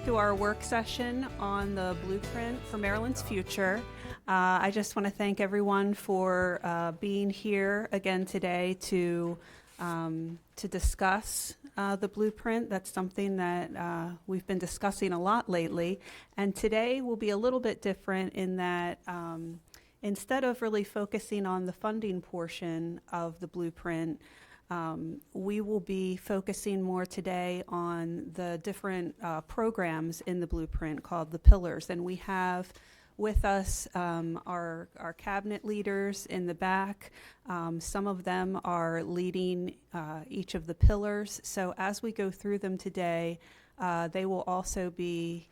back to our work session on the blueprint for Maryland's future. I just want to thank everyone for being here again today to discuss the blueprint. That's something that we've been discussing a lot lately. And today will be a little bit different in that instead of really focusing on the funding portion of the blueprint, we will be focusing more today on the different programs in the blueprint called the pillars. And we have with us our cabinet leaders in the back. Some of them are leading each of the pillars. So as we go through them today, they will also be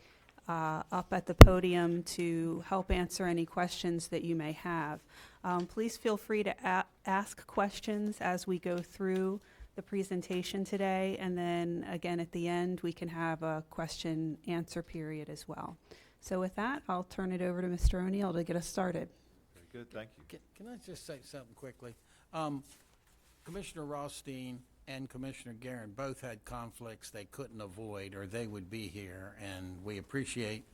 up at the podium to help answer any questions that you may have. Please feel free to ask questions as we go through the presentation today, and then again at the end we can have a question answer period as well. So with that, I'll turn it over to Mr. O'Neill to get us started. Very good, thank you. Can I just say something quickly? Commissioner Rothstein and Commissioner Guerin both had conflicts they couldn't avoid or they would be here, and we appreciate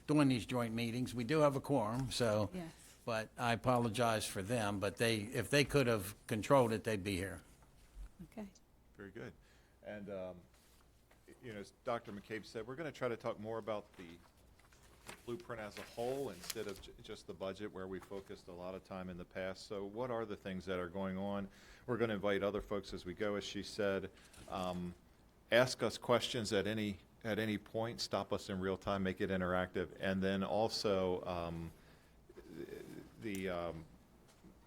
doing these joint meetings. We do have a quorum, so, Yes. but I apologize for them, but if they could have controlled it, they'd be here. Okay. Very good. And, you know, as Dr. McCabe said, we're going to try to talk more about the blueprint as a whole instead of just the budget where we focused a lot of time in the past. So what are the things that are going on? We're going to invite other folks as we go, as she said. Ask us questions at any point. Stop us in real time. Make it interactive. And then also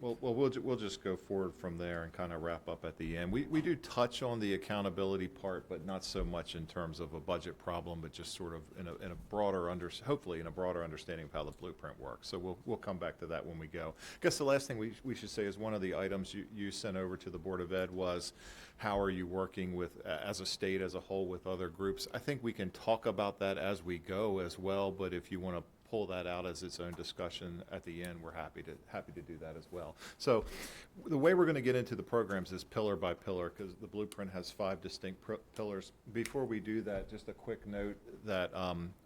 we'll just go forward from there and kind of wrap up at the end. We do touch on the accountability part, but not so much in terms of a budget problem, but just sort of in a broader hopefully in a broader understanding of how the blueprint works. So we'll come back to that when we go. I guess the last thing we should say is one of the items you sent over to the Board of Ed was how are you working with as a state as a whole with other groups. I think we can talk about that as we go as well, but if you want to pull that out as its own discussion at the end, we're happy to do that as well. So the way we're going to get into the programs is pillar by pillar, because the blueprint has 5 distinct pillars. Before we do that, just a quick note that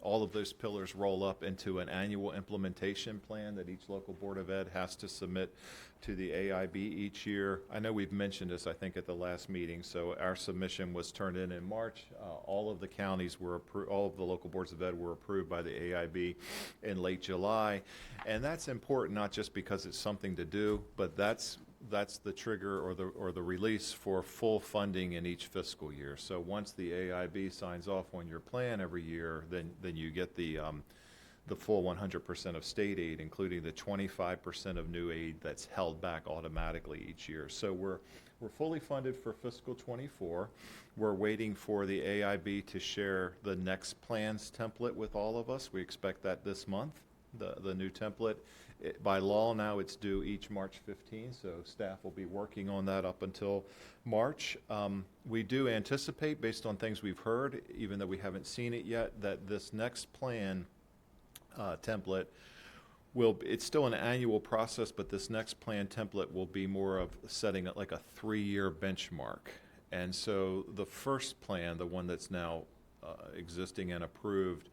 all of those pillars roll up into an annual implementation plan that each local Board of Ed has to submit to the AIB each year. I know we've mentioned this, I think, at the last meeting. So our submission was turned in March. All of the counties were approved, all of the local boards of ed were approved by the AIB in late July. And that's important, not just because it's something to do, but that's the trigger or the release for full funding in each fiscal year. So once the AIB signs off on your plan every year, then you get the full 100% of state aid, including the 25% of new aid that's held back automatically each year. So we're fully funded for fiscal 24. We're waiting for the AIB to share the next plans template with all of us. We expect that this month, the new template. By law now it's due each March 15, so staff will be working on that up until March. We do anticipate, based on things we've heard, even though we haven't seen it yet, that this next plan template it's still an annual process, but this next plan template will be more of setting it like a 3-year benchmark. And so the first plan, the one that's now existing and approved,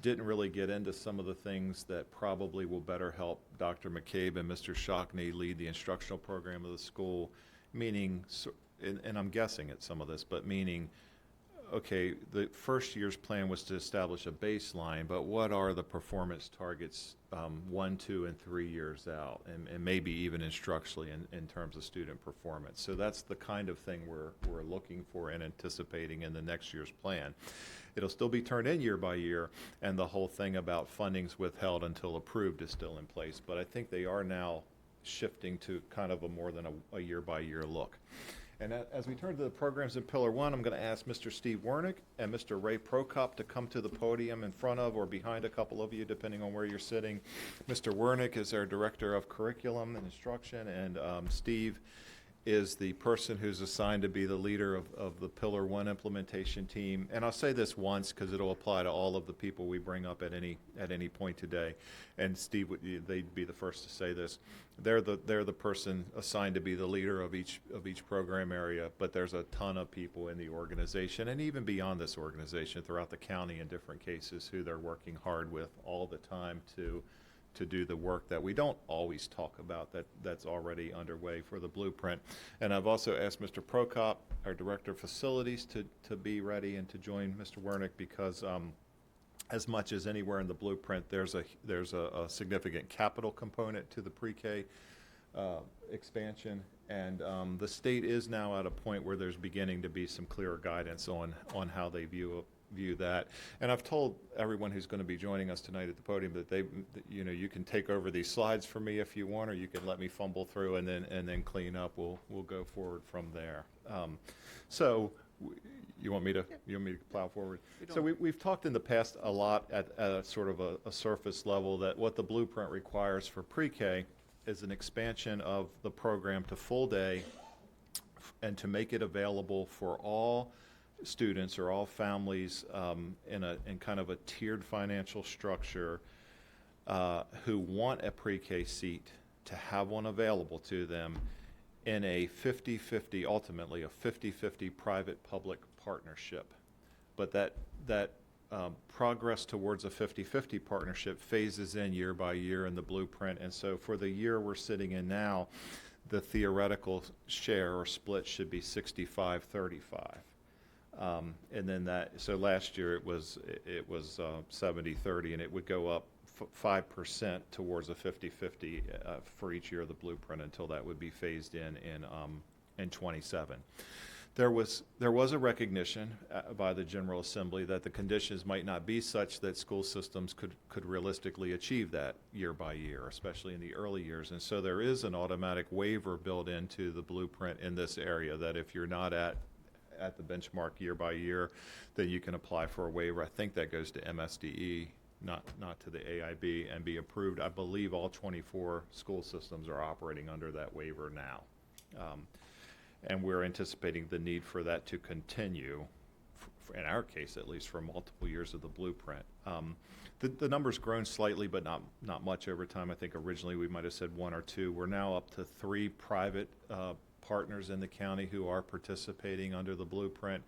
didn't really get into some of the things that probably will better help Dr. McCabe and Mr. Shockney lead the instructional program of the school, meaning, and I'm guessing at some of this, but meaning, okay, the first year's plan was to establish a baseline, but what are the performance targets 1, 2, and 3 years out, and maybe even instructionally in terms of student performance. So that's the kind of thing we're looking for and anticipating in the next year's plan. It'll still be turned in year by year, and the whole thing about fundings withheld until approved is still in place, but I think they are now shifting to kind of a more than a year by year look. And as we turn to the programs in Pillar 1, I'm going to ask Mr. Steve Wernick and Mr. Ray Prokop to come to the podium in front of or behind a couple of you, depending on where you're sitting. Mr. Wernick is our Director of Curriculum and Instruction, and Steve is the person who's assigned to be the leader of the Pillar 1 implementation team. And I'll say this once because it'll apply to all of the people we bring up at any point today. And Steve, they'd be the first to say this. They're the person assigned to be the leader of each program area, but there's a ton of people in the organization and even beyond this organization throughout the county in different cases who they're working hard with all the time to do the work that we don't always talk about that's already underway for the blueprint. And I've also asked Mr. Prokop, our Director of Facilities, to be ready and to join Mr. Wernick because as much as anywhere in the blueprint, there's a significant capital component to the pre-K expansion. And the state is now at a point where there's beginning to be some clearer guidance on how they view that. And I've told everyone who's going to be joining us tonight at the podium that you can take over these slides for me if you want, or you can let me fumble through and then clean up. We'll go forward from there. So you want me to plow forward? So we've talked in the past a lot at a sort of a surface level that what the blueprint requires for pre-K is an expansion of the program to full day and to make it available for all students or all families in kind of a tiered financial structure who want a pre-K seat to have one available to them in a 50-50, ultimately a 50-50 private-public partnership. But that progress towards a 50-50 partnership phases in year by year in the blueprint. And so for the year we're sitting in now, the theoretical share or split should be 65-35. And then so last year it was 70-30, and it would go up 5% towards a 50-50 for each year of the blueprint until that would be phased in 27. There was a recognition by the General Assembly that the conditions might not be such that school systems could realistically achieve that year by year, especially in the early years. And so there is an automatic waiver built into the blueprint in this area that if you're not at the benchmark year by year, that you can apply for a waiver. I think that goes to MSDE, not to the AIB, and be approved. I believe all 24 school systems are operating under that waiver now. And we're anticipating the need for that to continue, in our case at least, for multiple years of the blueprint. The number's grown slightly, but not much over time. I think originally we might have said 1 or 2. We're now up to 3 private partners in the county who are participating under the blueprint,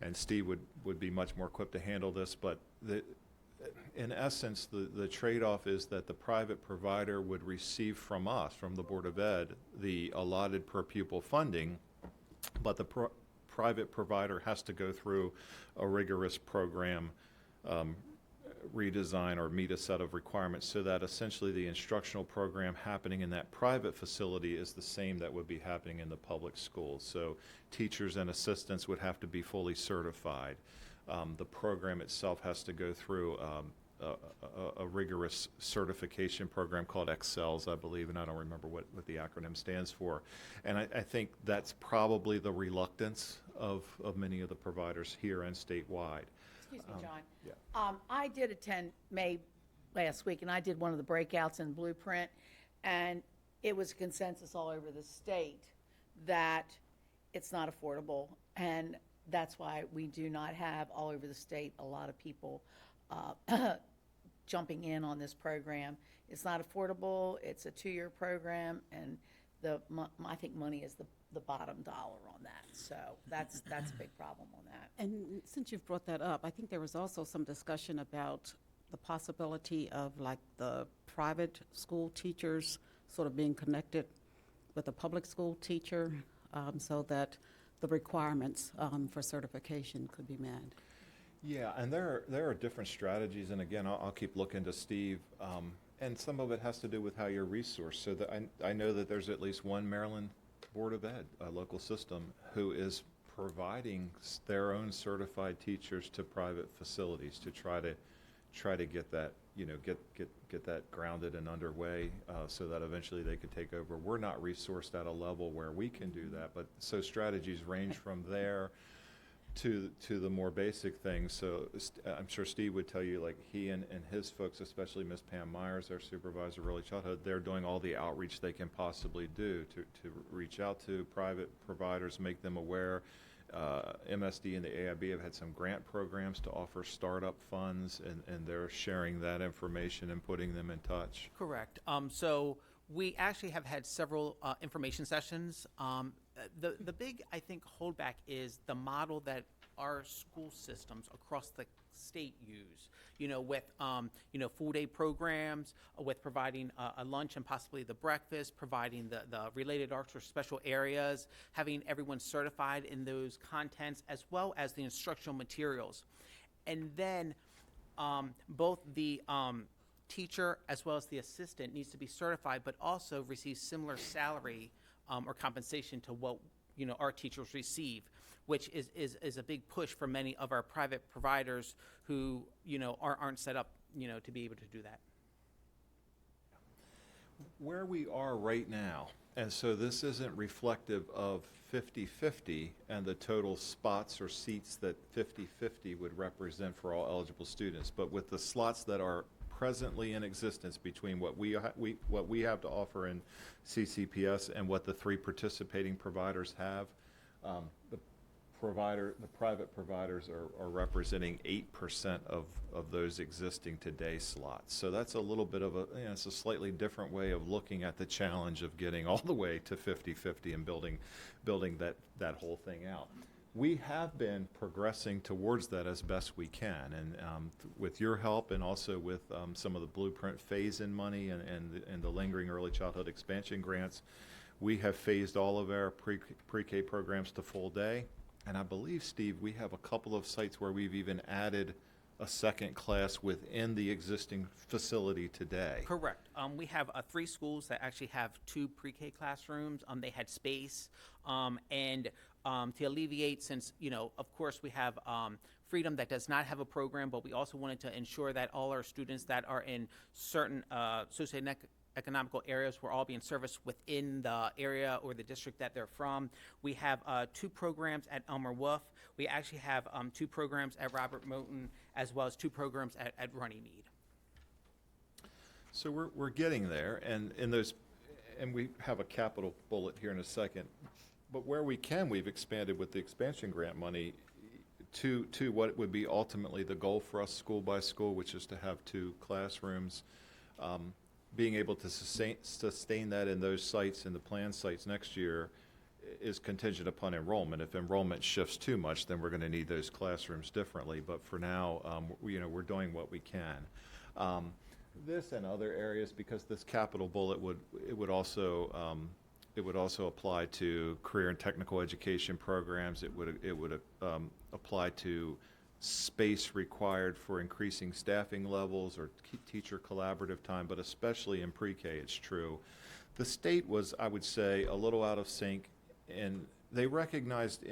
and Steve would be much more equipped to handle this, but in essence the trade-off is that the private provider would receive from us, from the Board of Ed, the allotted per pupil funding, but the private provider has to go through a rigorous program redesign or meet a set of requirements so that essentially the instructional program happening in that private facility is the same that would be happening in the public schools. So teachers and assistants would have to be fully certified. The program itself has to go through a rigorous certification program called Excels, I believe, and I don't remember what the acronym stands for. And I think that's probably the reluctance of many of the providers here and statewide. Excuse me, John. Yeah. I did attend May last week, and I did one of the breakouts in Blueprint, and it was a consensus all over the state that it's not affordable, and that's why we do not have all over the state a lot of people jumping in on this program. It's not affordable. It's a 2-year program, and I think money is the bottom dollar on that. So that's a big problem on that. And since you've brought that up, I think there was also some discussion about the possibility of like the private school teachers sort of being connected with a public school teacher so that the requirements for certification could be met. Yeah, and there are different strategies, and again, I'll keep looking to Steve, and some of it has to do with how you're resourced. So that I know that there's at least one Maryland Board of Ed, a local system, who is providing their own certified teachers to private facilities to try to get that, get that grounded and underway so that eventually they could take over. We're not resourced at a level where we can do that, but so strategies range from there to the more basic things. So I'm sure Steve would tell you, like he and his folks, especially Miss Pam Myers, our supervisor of early childhood, they're doing all the outreach they can possibly do to reach out to private providers, make them aware. MSD and the AIB have had some grant programs to offer startup funds, and they're sharing that information and putting them in touch. Correct. So we actually have had several information sessions. The big, I think, holdback is the model that our school systems across the state use, with, full day programs, with providing a lunch and possibly the breakfast, providing the related arts or special areas, having everyone certified in those contents, as well as the instructional materials. And then both the teacher as well as the assistant needs to be certified, but also receive similar salary or compensation to what our teachers receive, which is a big push for many of our private providers who aren't set up to be able to do that. Where we are right now, and so this isn't reflective of 50-50 and the total spots or seats that 50-50 would represent for all eligible students, but with the slots that are presently in existence between what we have to offer in CCPS and what the 3 participating providers have, the private providers are representing 8% of those existing today slots. So that's a little bit of it's a slightly different way of looking at the challenge of getting all the way to 50-50 and building that whole thing out. We have been progressing towards that as best we can, and with your help and also with some of the blueprint phase-in money and the lingering early childhood expansion grants, we have phased all of our pre-K programs to full day. And I believe, Steve, we have a couple of sites where we've even added a second class within the existing facility today. Correct. We have 3 schools that actually have 2 pre-K classrooms. They had space, and to alleviate, since of course we have Freedom that does not have a program, but we also wanted to ensure that all our students that are in certain socioeconomical areas were all being serviced within the area or the district that they're from. We have 2 programs at Elmer Wolf. We actually have 2 programs at Robert Moton, as well as 2 programs at Runnymede. So we're getting there, and we have a capital bullet here in a second. But where we can, we've expanded with the expansion grant money to what would be ultimately the goal for us, school by school, which is to have 2 classrooms. Being able to sustain that in those sites, in the planned sites next year, is contingent upon enrollment. If enrollment shifts too much, then we're going to need those classrooms differently. But for now, we're doing what we can. This and other areas, because this capital bullet would also apply to career and technical education programs. It would apply to space required for increasing staffing levels or teacher collaborative time, but especially in pre-K, it's true. The state was, I would say, a little out of sync, and they recognized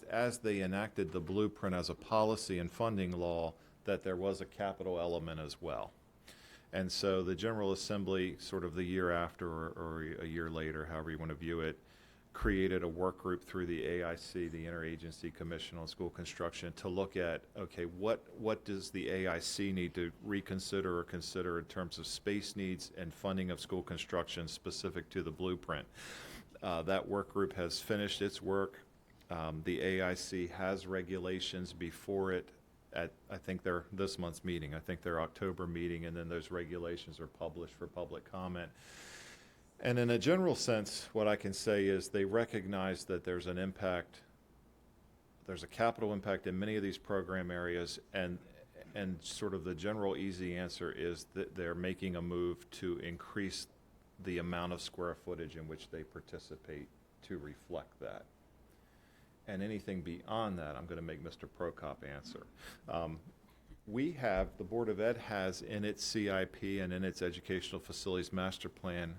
as they enacted the blueprint as a policy and funding law that there was a capital element as well. And so the General Assembly, sort of the year after or a year later, however you want to view it, created a work group through the AIC, the Interagency Commission on School Construction, to look at, okay, what does the AIC need to reconsider or consider in terms of space needs and funding of school construction specific to the blueprint. That work group has finished its work. The AIC has regulations before it at, I think, this month's meeting. I think their October meeting, and then those regulations are published for public comment. And in a general sense, what I can say is they recognize that there's an impact, there's a capital impact in many of these program areas, and sort of the general easy answer is that they're making a move to increase the amount of square footage in which they participate to reflect that. And anything beyond that, I'm going to make Mr. Prokop answer. The Board of Ed has in its CIP and in its Educational Facilities Master Plan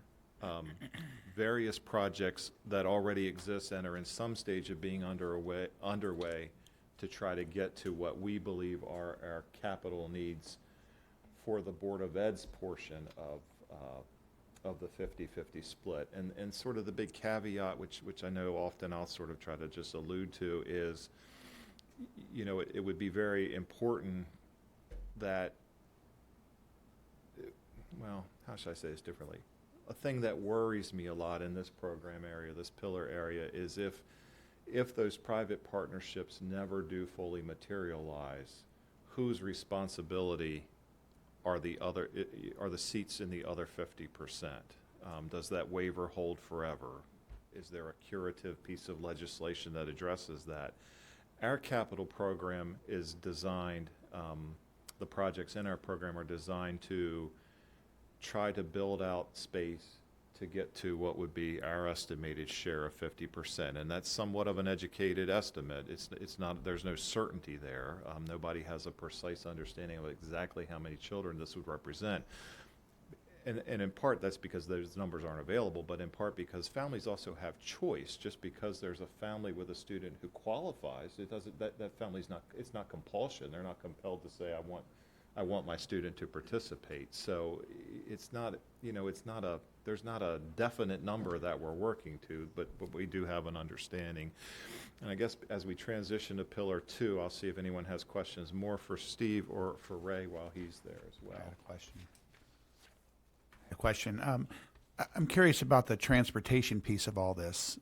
various projects that already exist and are in some stage of being underway to try to get to what we believe are our capital needs for the Board of Ed's portion of the 50-50 split. And sort of the big caveat, which I know often I'll sort of try to just allude to, is, you know, it would be very important that, well, how should I say this differently? A thing that worries me a lot in this program area, this pillar area, is if those private partnerships never do fully materialize, whose responsibility are the seats in the other 50%? Does that waiver hold forever? Is there a curative piece of legislation that addresses that? Our capital program is designed, the projects in our program are designed to try to build out space to get to what would be our estimated share of 50%, and that's somewhat of an educated estimate. It's not. There's no certainty there. Nobody has a precise understanding of exactly how many children this would represent, and in part that's because those numbers aren't available, but in part because families also have choice. Just because there's a family with a student who qualifies, it doesn't. That family's not. It's not compulsion. They're not compelled to say, I want my student to participate. So it's not, you know, there's not a definite number that we're working to, but we do have an understanding. And I guess as we transition to Pillar 2, I'll see if anyone has questions more for Steve or for Ray while he's there as well. I had a question. I'm curious about the transportation piece of all this.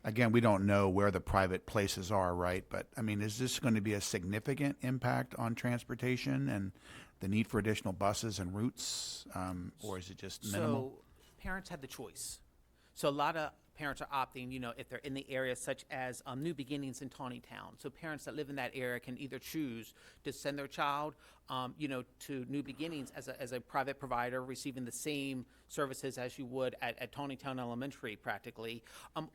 Again, we don't know where the private places are, right? But, I mean, is this going to be a significant impact on transportation and the need for additional buses and routes, or is it just minimal? So parents have the choice. So a lot of parents are opting, you know, if they're in the area such as New Beginnings in Tawnytown. So parents that live in that area can either choose to send their child, you know, to New Beginnings as a private provider, receiving the same services as you would at Tawnytown Elementary practically,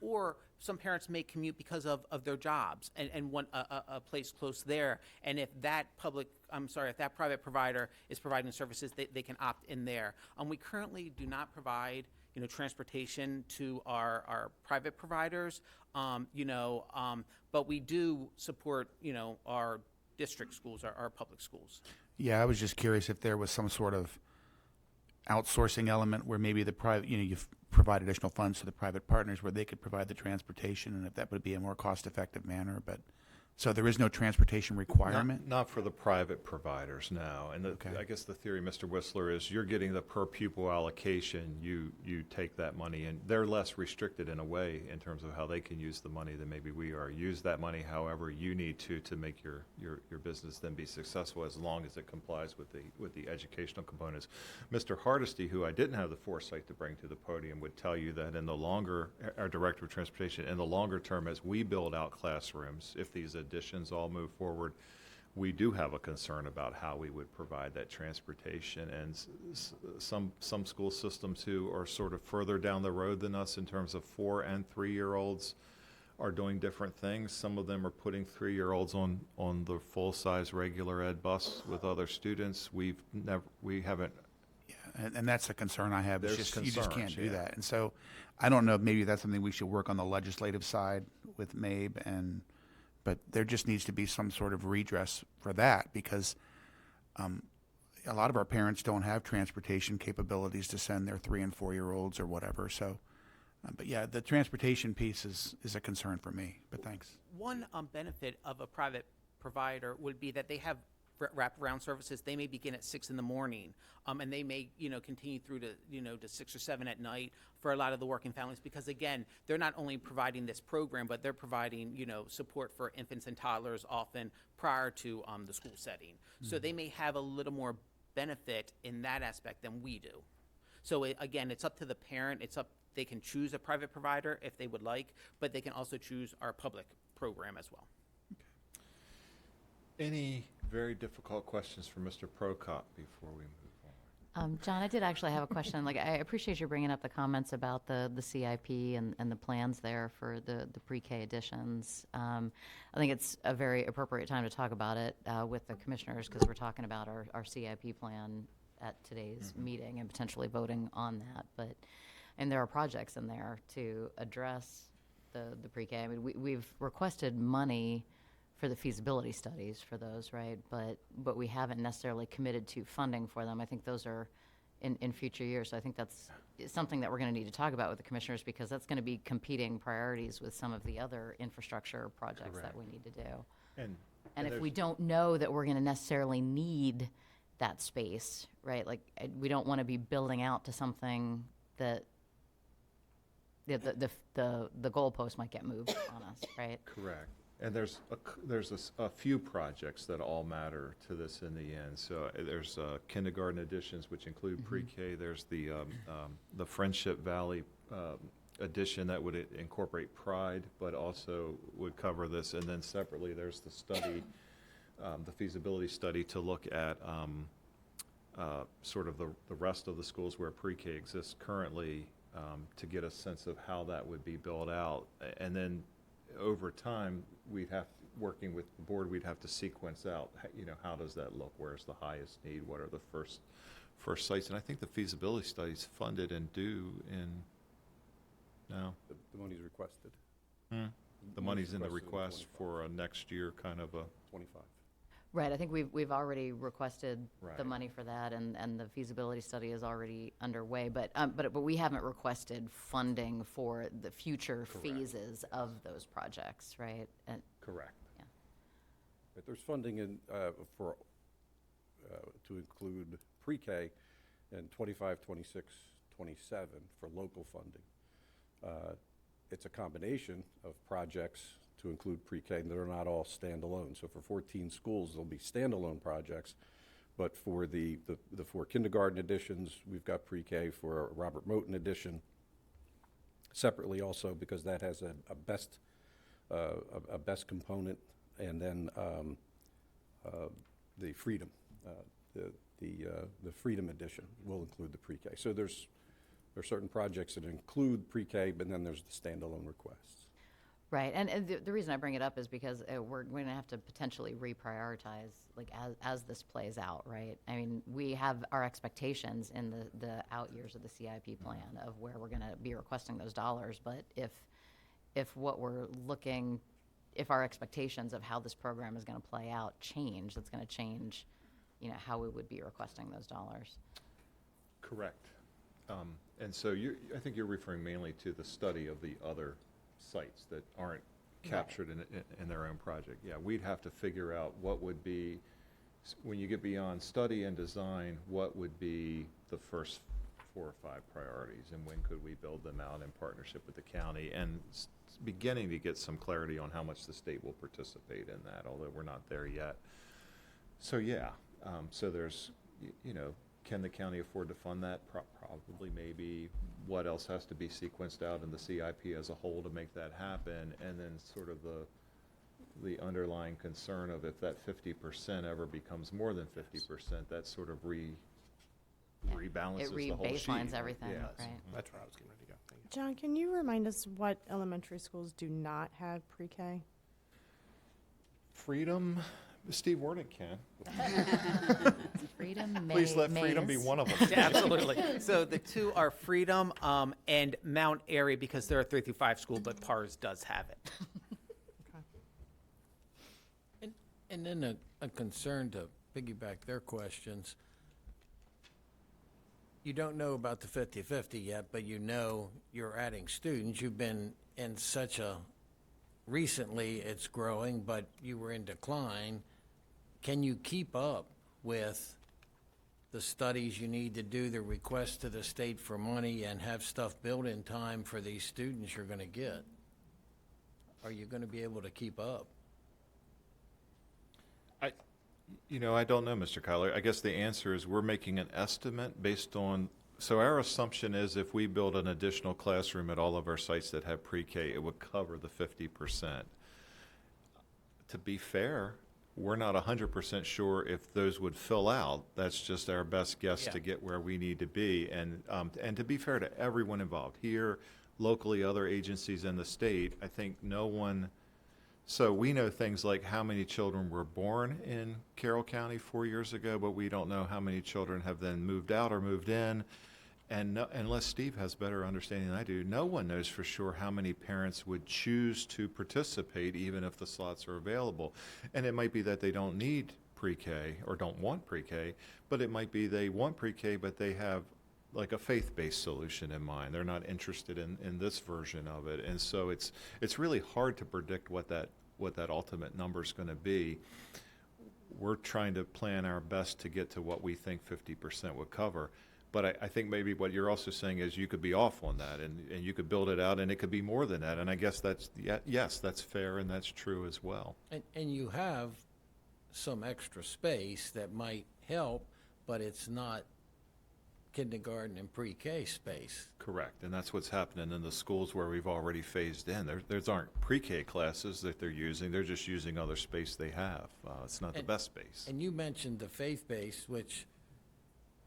or some parents may commute because of their jobs and want a place close there. And if that if that private provider is providing services, they can opt in there. We currently do not provide, you know, transportation to our private providers, but we do support, you know, our district schools, our public schools. Yeah, I was just curious if there was some sort of outsourcing element where maybe the private, you know, you provide additional funds to the private partners where they could provide the transportation, and if that would be a more cost-effective manner. But so there is no transportation requirement? Not for the private providers, no. And Okay. I guess the theory, Mr. Whistler, is you're getting the per pupil allocation. You take that money, and they're less restricted in a way in terms of how they can use the money than maybe we are. Use that money however you need to make your business then be successful, as long as it complies with the educational components. Mr. Hardesty, who I didn't have the foresight to bring to the podium, would tell you that our Director of Transportation, in the longer term, as we build out classrooms, if these additions all move forward, we do have a concern about how we would provide that transportation. And some school systems who are sort of further down the road than us in terms of 4 and 3-year-olds are doing different things. Some of them are putting 3-year-olds on the full-size regular ed bus with other students. We haven't. Yeah, and that's a concern I have. There's It's just, you just can't concerns, do yeah. that. And so I don't know if maybe that's something we should work on the legislative side with MABE, but there just needs to be some sort of redress for that, because a lot of our parents don't have transportation capabilities to send their 3 and 4-year-olds or whatever. So, but yeah, the transportation piece is a concern for me, but thanks. One benefit of a private provider would be that they have wraparound services. They may begin at 6 in the morning, and they may, you know, continue through to 6 or 7 at night for a lot of the working families, because again, they're not only providing this program, but they're providing, you know, support for infants and toddlers often prior to the school setting. So they may have a little more benefit in that aspect than we do. So again, it's up to the parent. They can choose a private provider if they would like, but they can also choose our public program as well. Any very difficult questions for Mr. Prokop before we move on? John, I did actually have a question. Like, I appreciate you bringing up the comments about the CIP and the plans there for the pre-K additions. I think it's a very appropriate time to talk about it with the commissioners, because we're talking about our CIP plan at today's meeting and potentially voting on that. And there are projects in there to address the pre-K. I mean, we've requested money for the feasibility studies for those, right? But we haven't necessarily committed to funding for them. I think those are in future years. So I think that's something that we're going to need to talk about with the commissioners, because that's going to be competing priorities with some of the other infrastructure projects that we need to do. And if we don't know that we're going to necessarily need that space, right? Like, we don't want to be building out to something that the goalpost might get moved on us, right? Correct. And there's a few projects that all matter to this in the end. So there's kindergarten additions, which include pre-K. There's the Friendship Valley addition that would incorporate Pride, but also would cover this. And then separately, there's the study, the feasibility study to look at sort of the rest of the schools where pre-K exists currently, to get a sense of how that would be built out. And then over time, working with the board, we'd have to sequence out, how does that look? Where's the highest need? What are the first sites? And I think the feasibility study's funded and due in, no? The money's requested. The money's in the request 25. for next year, kind of a, 25. Right, I think we've already requested the Right. money for that, and the feasibility study is already underway, but we haven't requested funding for the future phases of those projects, right? And correct. But there's funding in, for, to include pre-K in 25, 26, 27 for local funding. It's a combination of projects to include pre-K, and they're not all standalone. So for 14 schools, there'll be standalone projects, but for the 4 kindergarten additions, we've got pre-K for a Robert Moten addition separately also, because that has a best component, and then the Freedom, the Freedom edition will include the pre-K. So there's certain projects that include pre-K, but then there's the standalone requests. Right, and the reason I bring it up is because we're going to have to potentially reprioritize, like, as this plays out, right? I mean, we have our expectations in the out years of the CIP plan of where we're going to be requesting those dollars, but if what we're looking, if our expectations of how this program is going to play out change, that's going to change, how we would be requesting those dollars. Correct. And so I think you're referring mainly to the study of the other sites that aren't captured in their own project. Yeah, we'd have to figure out what would be, when you get beyond study and design, what would be the first 4 or 5 priorities, and when could we build them out in partnership with the county, and beginning to get some clarity on how much the state will participate in that, although we're not there yet. So yeah, so there's, can the county afford to fund that? Probably, maybe. What else has to be sequenced out in the CIP as a whole to make that happen? And then sort of the underlying concern of if that 50% ever becomes more than 50%, that sort of rebalances the whole sheet. It re-baselines everything, Yes. right? That's where I was getting ready to go. Thank you. John, can you remind us what elementary schools do not have pre-K? Freedom, Steve Warnick can. Freedom, Please let Freedom be Mays. one of them. Yeah, absolutely. So the 2 are Freedom and Mount Airy, because they're a 3 through 5 school, but PARS does have it. And then a concern to piggyback their questions. You don't know about the 50-50 yet, but you're adding students. You've been in recently it's growing, but you were in decline. Can you keep up with the studies you need to do, the requests to the state for money, and have stuff built in time for these students you're going to get? Are you going to be able to keep up? I don't know, Mr. Kyler. I guess the answer is we're making an estimate based on, so our assumption is if we build an additional classroom at all of our sites that have pre-K, it would cover the 50%. To be fair, we're not 100% sure if those would fill out. That's just our best guess to get where we need to be. And to be fair to everyone involved here, locally, other agencies in the state, I think no one. So we know things like how many children were born in Carroll County 4 years ago, but we don't know how many children have then moved out or moved in. And unless Steve has better understanding than I do, no one knows for sure how many parents would choose to participate even if the slots are available. And it might be that they don't need pre-K or don't want pre-K, but it might be they want pre-K, but they have like a faith-based solution in mind. They're not interested in this version of it. And so it's really hard to predict what that ultimate number is going to be. We're trying to plan our best to get to what we think 50% would cover. But I think maybe what you're also saying is you could be off on that, and you could build it out, and it could be more than that. And I guess yes, that's fair, and that's true as well. And you have some extra space that might help, but it's not kindergarten and pre-K space. Correct, and that's what's happening in the schools where we've already phased in. There's aren't pre-K classes that they're using. They're just using other space they have. It's not the best space. And you mentioned the faith-based, which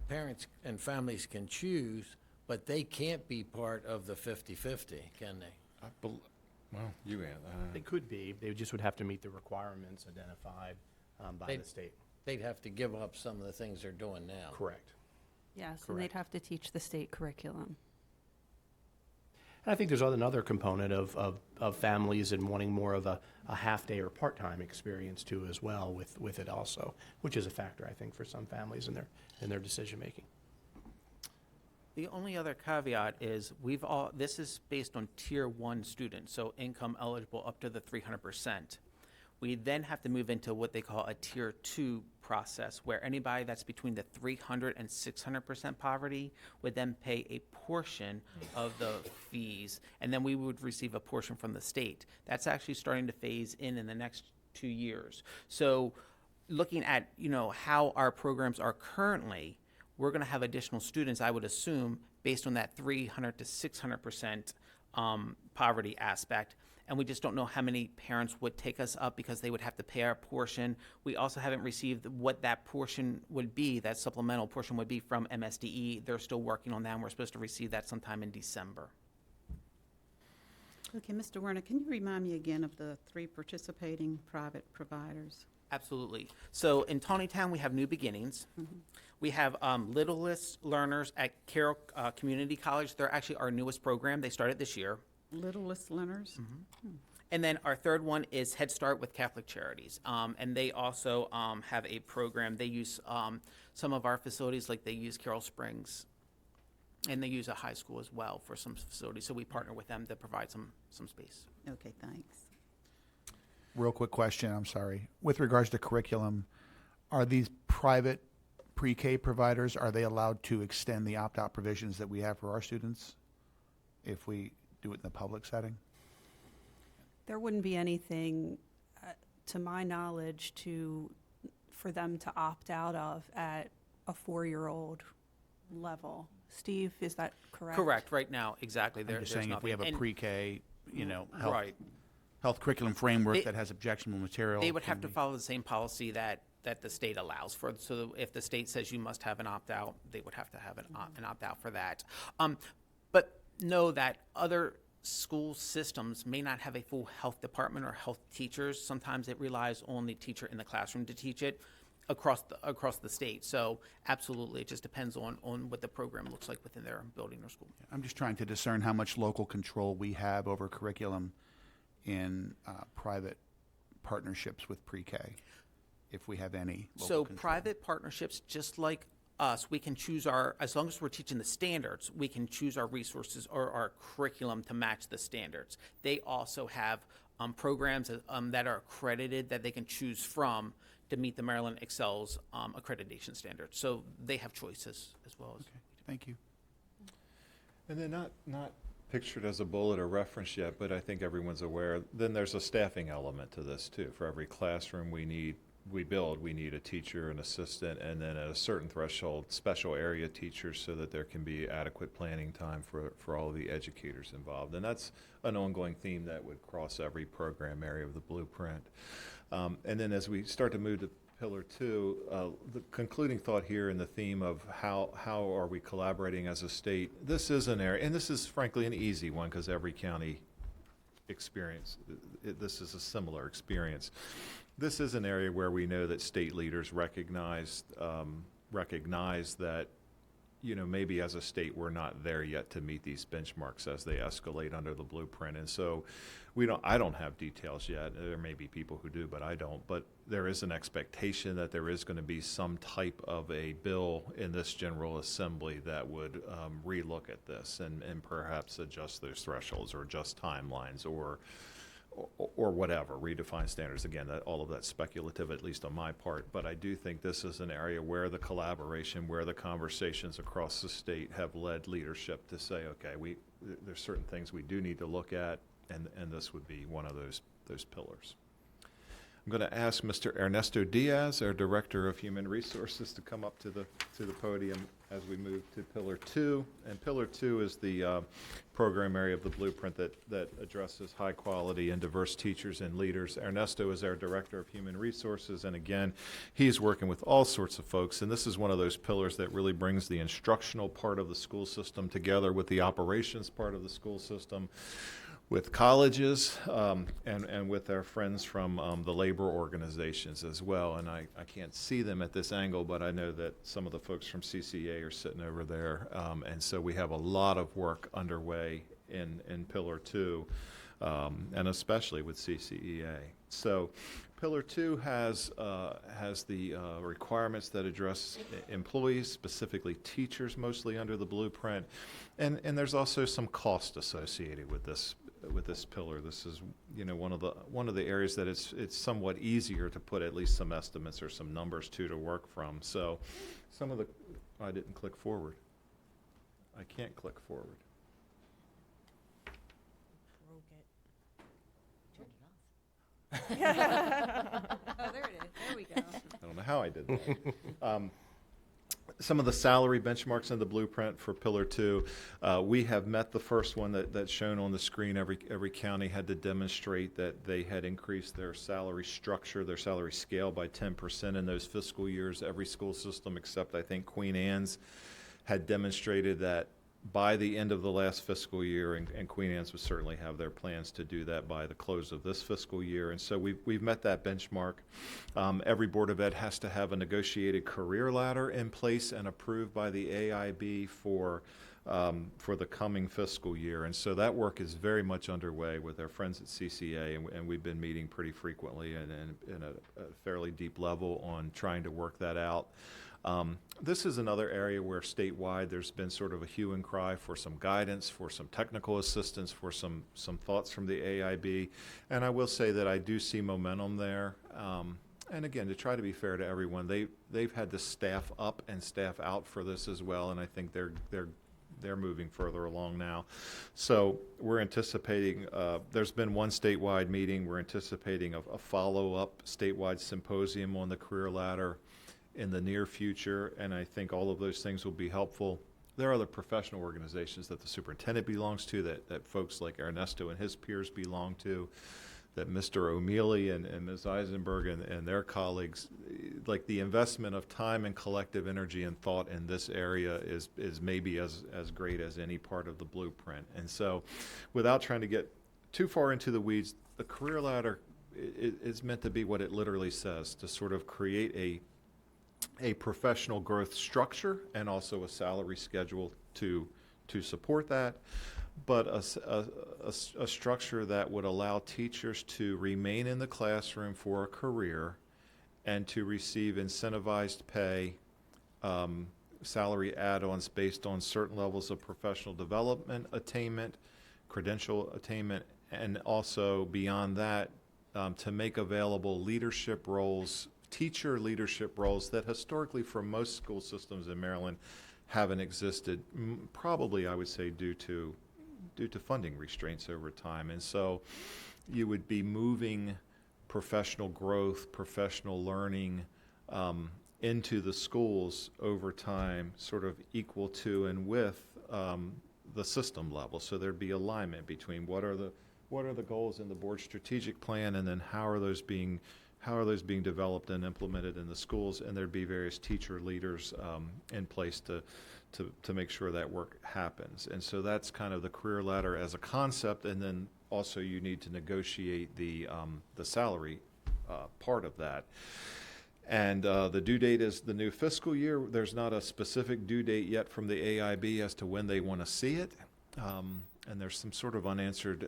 parents and families can choose, but they can't be part of the 50-50, can they? Well, you They could be. They just would have to meet the requirements identified by the state. They'd have to give up some of the things they're doing now. Correct. Yes, and they'd have to teach the state curriculum. And I think there's another component of families and wanting more of a half-day or part-time experience too as well with it also, which is a factor, I think, for some families in their decision-making. The only other caveat is this is based on Tier 1 students, so income eligible up to the 300%. We then have to move into what they call a Tier 2 process, where anybody that's between the 300 and 600% poverty would then pay a portion of the fees, and then we would receive a portion from the state. That's actually starting to phase in the next 2 years. So looking at, how our programs are currently, we're going to have additional students, I would assume, based on that 300 to 600% poverty aspect. And we just don't know how many parents would take us up because they would have to pay our portion. We also haven't received what that portion would be, that supplemental portion would be from MSDE. They're still working on that, and we're supposed to receive that sometime in December. Okay, Mr. Werner, can you remind me again of the 3 participating private providers? Absolutely. So in Tawnytown, we have New Beginnings. We have Littlest Learners at Carroll Community College. They're actually our newest program. They started this year. Littlest Learners? And then our third one is Head Start with Catholic Charities. And they also have a program. They use some of our facilities, like they use Carroll Springs. And they use a high school as well for some facilities. So we partner with them to provide some space. Okay, thanks. Real quick question, I'm sorry. With regards to curriculum, are these private pre-K providers, are they allowed to extend the opt-out provisions that we have for our students if we do it in the public setting? There wouldn't be anything, to my knowledge, for them to opt out of at a 4-year-old level. Steve, is that correct? Correct, right now, exactly. I'm just saying if we have a And pre-K, health, Right. health curriculum framework that has objectionable material. They would have can to be- follow the same policy that the state allows for. So if the state says you must have an opt-out, they would have to have an opt-out for that. But know that other school systems may not have a full health department or health teachers. Sometimes it relies on the teacher in the classroom to teach it across the state. So absolutely, it just depends on what the program looks like within their building or school. I'm just trying to discern how much local control we have over curriculum in private partnerships with pre-K, if we have any local So control. private partnerships, just like us, we can choose as long as we're teaching the standards, we can choose our resources or our curriculum to match the standards. They also have programs that are accredited that they can choose from to meet the Maryland Excel's accreditation standards. So they have choices as well as. Okay, thank you. And then not pictured as a bullet or reference yet, but I think everyone's aware, then there's a staffing element to this too. For every classroom we need a teacher, an assistant, and then at a certain threshold, special area teachers so that there can be adequate planning time for all of the educators involved. And that's an ongoing theme that would cross every program area of the blueprint. And then as we start to move to Pillar 2, the concluding thought here in the theme of how are we collaborating as a state, this is an area, and this is frankly an easy one because every county this is a similar experience. This is an area where we know that state leaders recognize that maybe as a state, we're not there yet to meet these benchmarks as they escalate under the blueprint. And so I don't have details yet. There may be people who do, but I don't. But there is an expectation that there is going to be some type of a bill in this General Assembly that would relook at this and perhaps adjust those thresholds or adjust timelines or whatever, redefine standards. Again, all of that's speculative, at least on my part, but I do think this is an area where the collaboration, where the conversations across the state have led leadership to say, okay, there's certain things we do need to look at, and this would be one of those pillars. I'm going to ask Mr. Ernesto Diaz, our Director of Human Resources, to come up to the podium as we move to Pillar 2. And Pillar 2 is the program area of the blueprint that addresses high quality and diverse teachers and leaders. Ernesto is our Director of Human Resources, and again, he's working with all sorts of folks, and this is one of those pillars that really brings the instructional part of the school system together with the operations part of the school system, with colleges, and with our friends from the labor organizations as well. And I can't see them at this angle, but I know that some of the folks from CCA are sitting over there. And so we have a lot of work underway in Pillar 2, and especially with CCEA. So Pillar 2 has the requirements that address employees, specifically teachers, mostly under the blueprint. And there's also some cost associated with this pillar. This is, one of the areas that it's somewhat easier to put at least some estimates or some numbers to work from. So I didn't click forward. I can't click forward. Oh, there it is. There we go. I don't know how I did that. Some of the salary benchmarks in the blueprint for Pillar 2, we have met the first one that's shown on the screen. Every county had to demonstrate that they had increased their salary structure, their salary scale by 10% in those fiscal years. Every school system except, I think, Queen Anne's had demonstrated that by the end of the last fiscal year, and Queen Anne's would certainly have their plans to do that by the close of this fiscal year. And so we've met that benchmark. Every Board of Ed has to have a negotiated career ladder in place and approved by the AIB for the coming fiscal year. And so that work is very much underway with our friends at CCA, and we've been meeting pretty frequently and in a fairly deep level on trying to work that out. This is another area where statewide there's been sort of a hue and cry for some guidance, for some technical assistance, for some thoughts from the AIB. And I will say that I do see momentum there. And again, to try to be fair to everyone, they've had to staff up and staff out for this as well, and I think they're moving further along now. So we're anticipating, there's been one statewide meeting. We're anticipating a follow-up statewide symposium on the career ladder in the near future, and I think all of those things will be helpful. There are other professional organizations that the superintendent belongs to, that folks like Ernesto and his peers belong to, that Mr. O'Mealy and Ms. Eisenberg and their colleagues, like the investment of time and collective energy and thought in this area is maybe as great as any part of the blueprint. And so without trying to get too far into the weeds, the career ladder is meant to be what it literally says, to sort of create a professional growth structure and also a salary schedule to support that, but a structure that would allow teachers to remain in the classroom for a career and to receive incentivized pay, salary add-ons based on certain levels of professional development attainment, credential attainment, and also beyond that, to make available leadership roles, teacher leadership roles that historically for most school systems in Maryland haven't existed, probably I would say due to funding restraints over time. And so you would be moving professional growth, professional learning into the schools over time, sort of equal to and with the system level. So there'd be alignment between what are the goals in the board strategic plan, and then how are those being developed and implemented in the schools, and there'd be various teacher leaders in place to make sure that work happens. And so that's kind of the career ladder as a concept, and then also you need to negotiate the salary part of that. And the due date is the new fiscal year. There's not a specific due date yet from the AIB as to when they want to see it. And there's some sort of unanswered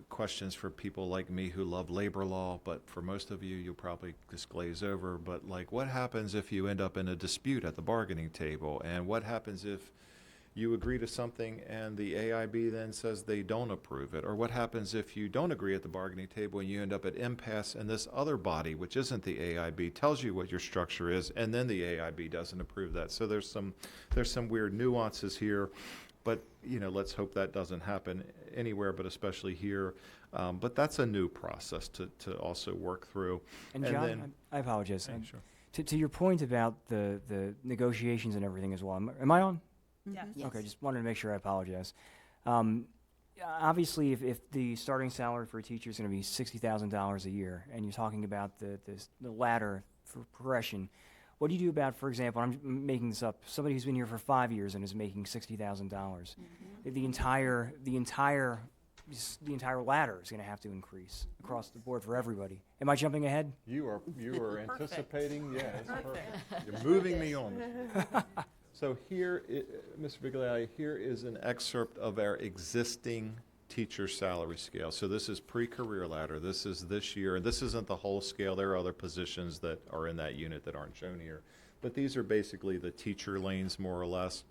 questions for people like me who love labor law, but for most of you, you'll probably just glaze over. But like, what happens if you end up in a dispute at the bargaining table? And what happens if you agree to something and the AIB then says they don't approve it? Or what happens if you don't agree at the bargaining table and you end up at impasse and this other body, which isn't the AIB, tells you what your structure is, and then the AIB doesn't approve that? So there's some weird nuances here. But, you know, let's hope that doesn't happen anywhere, but especially here. But that's a new process to also work through. And John, I apologize. Hey, sure. To your point about the negotiations and everything as well, am I on? Yes. Okay, just wanted to make sure. I apologize. Obviously, if the starting salary for a teacher is going to be $60,000 a year, and you're talking about the ladder for progression, what do you do about, for example, I'm making this up, somebody who's been here for 5 years and is making $60,000? The entire ladder is going to have to increase across the board for everybody. Am I jumping ahead? You are anticipating, yeah, it's perfect. You're moving me on. So here, Mr. Bigley, here is an excerpt of our existing teacher salary scale. So this is pre-career ladder. This is this year, and this isn't the whole scale. There are other positions that are in that unit that aren't shown here. But these are basically the teacher lanes, more or less.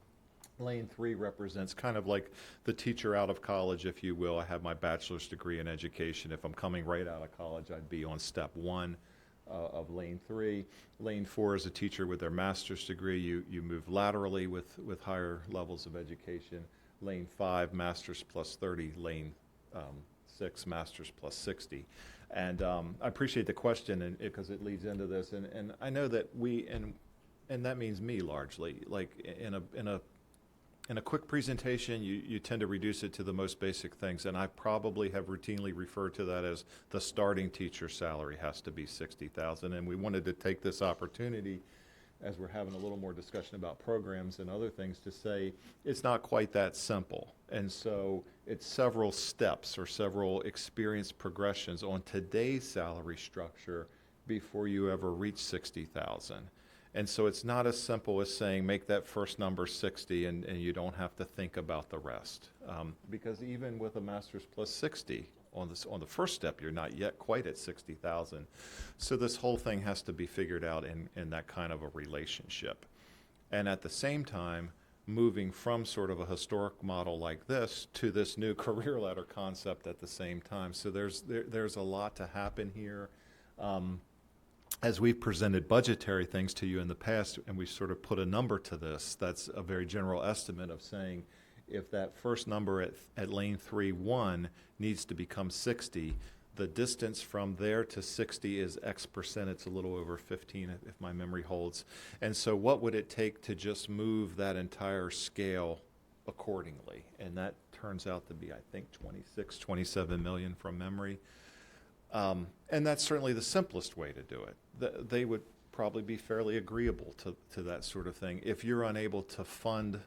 Lane 3 represents kind of like the teacher out of college, if you will. I have my bachelor's degree in education. If I'm coming right out of college, I'd be on step 1 of lane 3. Lane 4 is a teacher with their master's degree. You move laterally with higher levels of education. Lane 5, master's plus 30. Lane 6, master's plus 60. And I appreciate the question because it leads into this. And I know that and that means me largely, like in a quick presentation, you tend to reduce it to the most basic things, and I probably have routinely referred to that as the starting teacher salary has to be $60,000. And we wanted to take this opportunity, as we're having a little more discussion about programs and other things, to say it's not quite that simple. And so it's several steps or several experience progressions on today's salary structure before you ever reach $60,000. And so it's not as simple as saying make that first number 60 and you don't have to think about the rest. Because even with a master's plus 60 on the first step, you're not yet quite at 60,000. So this whole thing has to be figured out in that kind of a relationship. And at the same time, moving from sort of a historic model like this to this new career ladder concept at the same time. So there's a lot to happen here. As we've presented budgetary things to you in the past, and we sort of put a number to this, that's a very general estimate of saying if that first number at lane 3-1 needs to become 60, the distance from there to 60 is X percent. It's a little over 15 if my memory holds. And so what would it take to just move that entire scale accordingly? And that turns out to be, I think, 27 million from memory. And that's certainly the simplest way to do it. They would probably be fairly agreeable to that sort of thing. If you're unable to fund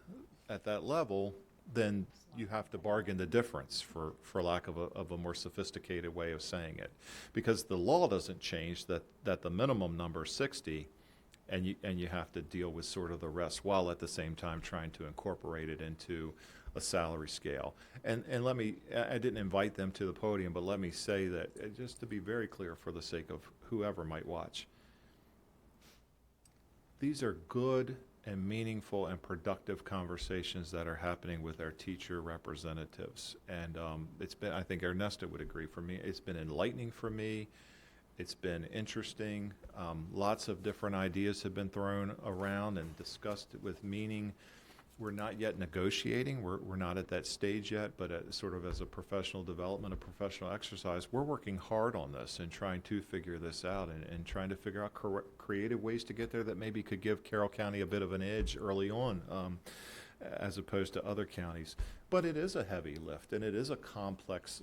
at that level, then you have to bargain the difference, for lack of a more sophisticated way of saying it. Because the law doesn't change that the minimum number is 60, and you have to deal with sort of the rest while at the same time trying to incorporate it into a salary scale. And let me, I didn't invite them to the podium, but let me say that, just to be very clear for the sake of whoever might watch, these are good and meaningful and productive conversations that are happening with our teacher representatives. And it's been, I think Ernesto would agree, for me, it's been enlightening for me. It's been interesting. Lots of different ideas have been thrown around and discussed with meaning. We're not yet negotiating. We're not at that stage yet, but sort of as a professional development, a professional exercise, we're working hard on this and trying to figure this out and trying to figure out creative ways to get there that maybe could give Carroll County a bit of an edge early on, as opposed to other counties. But it is a heavy lift, and it is a complex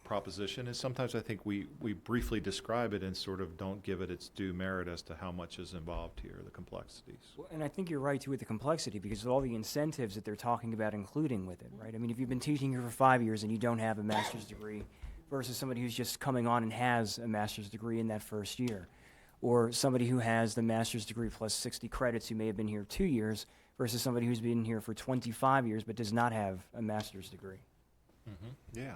proposition, and sometimes I think we briefly describe it and sort of don't give it its due merit as to how much is involved here, the complexities. Well, and I think you're right, too, with the complexity, because of all the incentives that they're talking about including with it, right? I mean, if you've been teaching here for 5 years and you don't have a master's degree versus somebody who's just coming on and has a master's degree in that first year, or somebody who has the master's degree plus 60 credits who may have been here 2 years versus somebody who's been here for 25 years but does not have a master's degree. Yeah.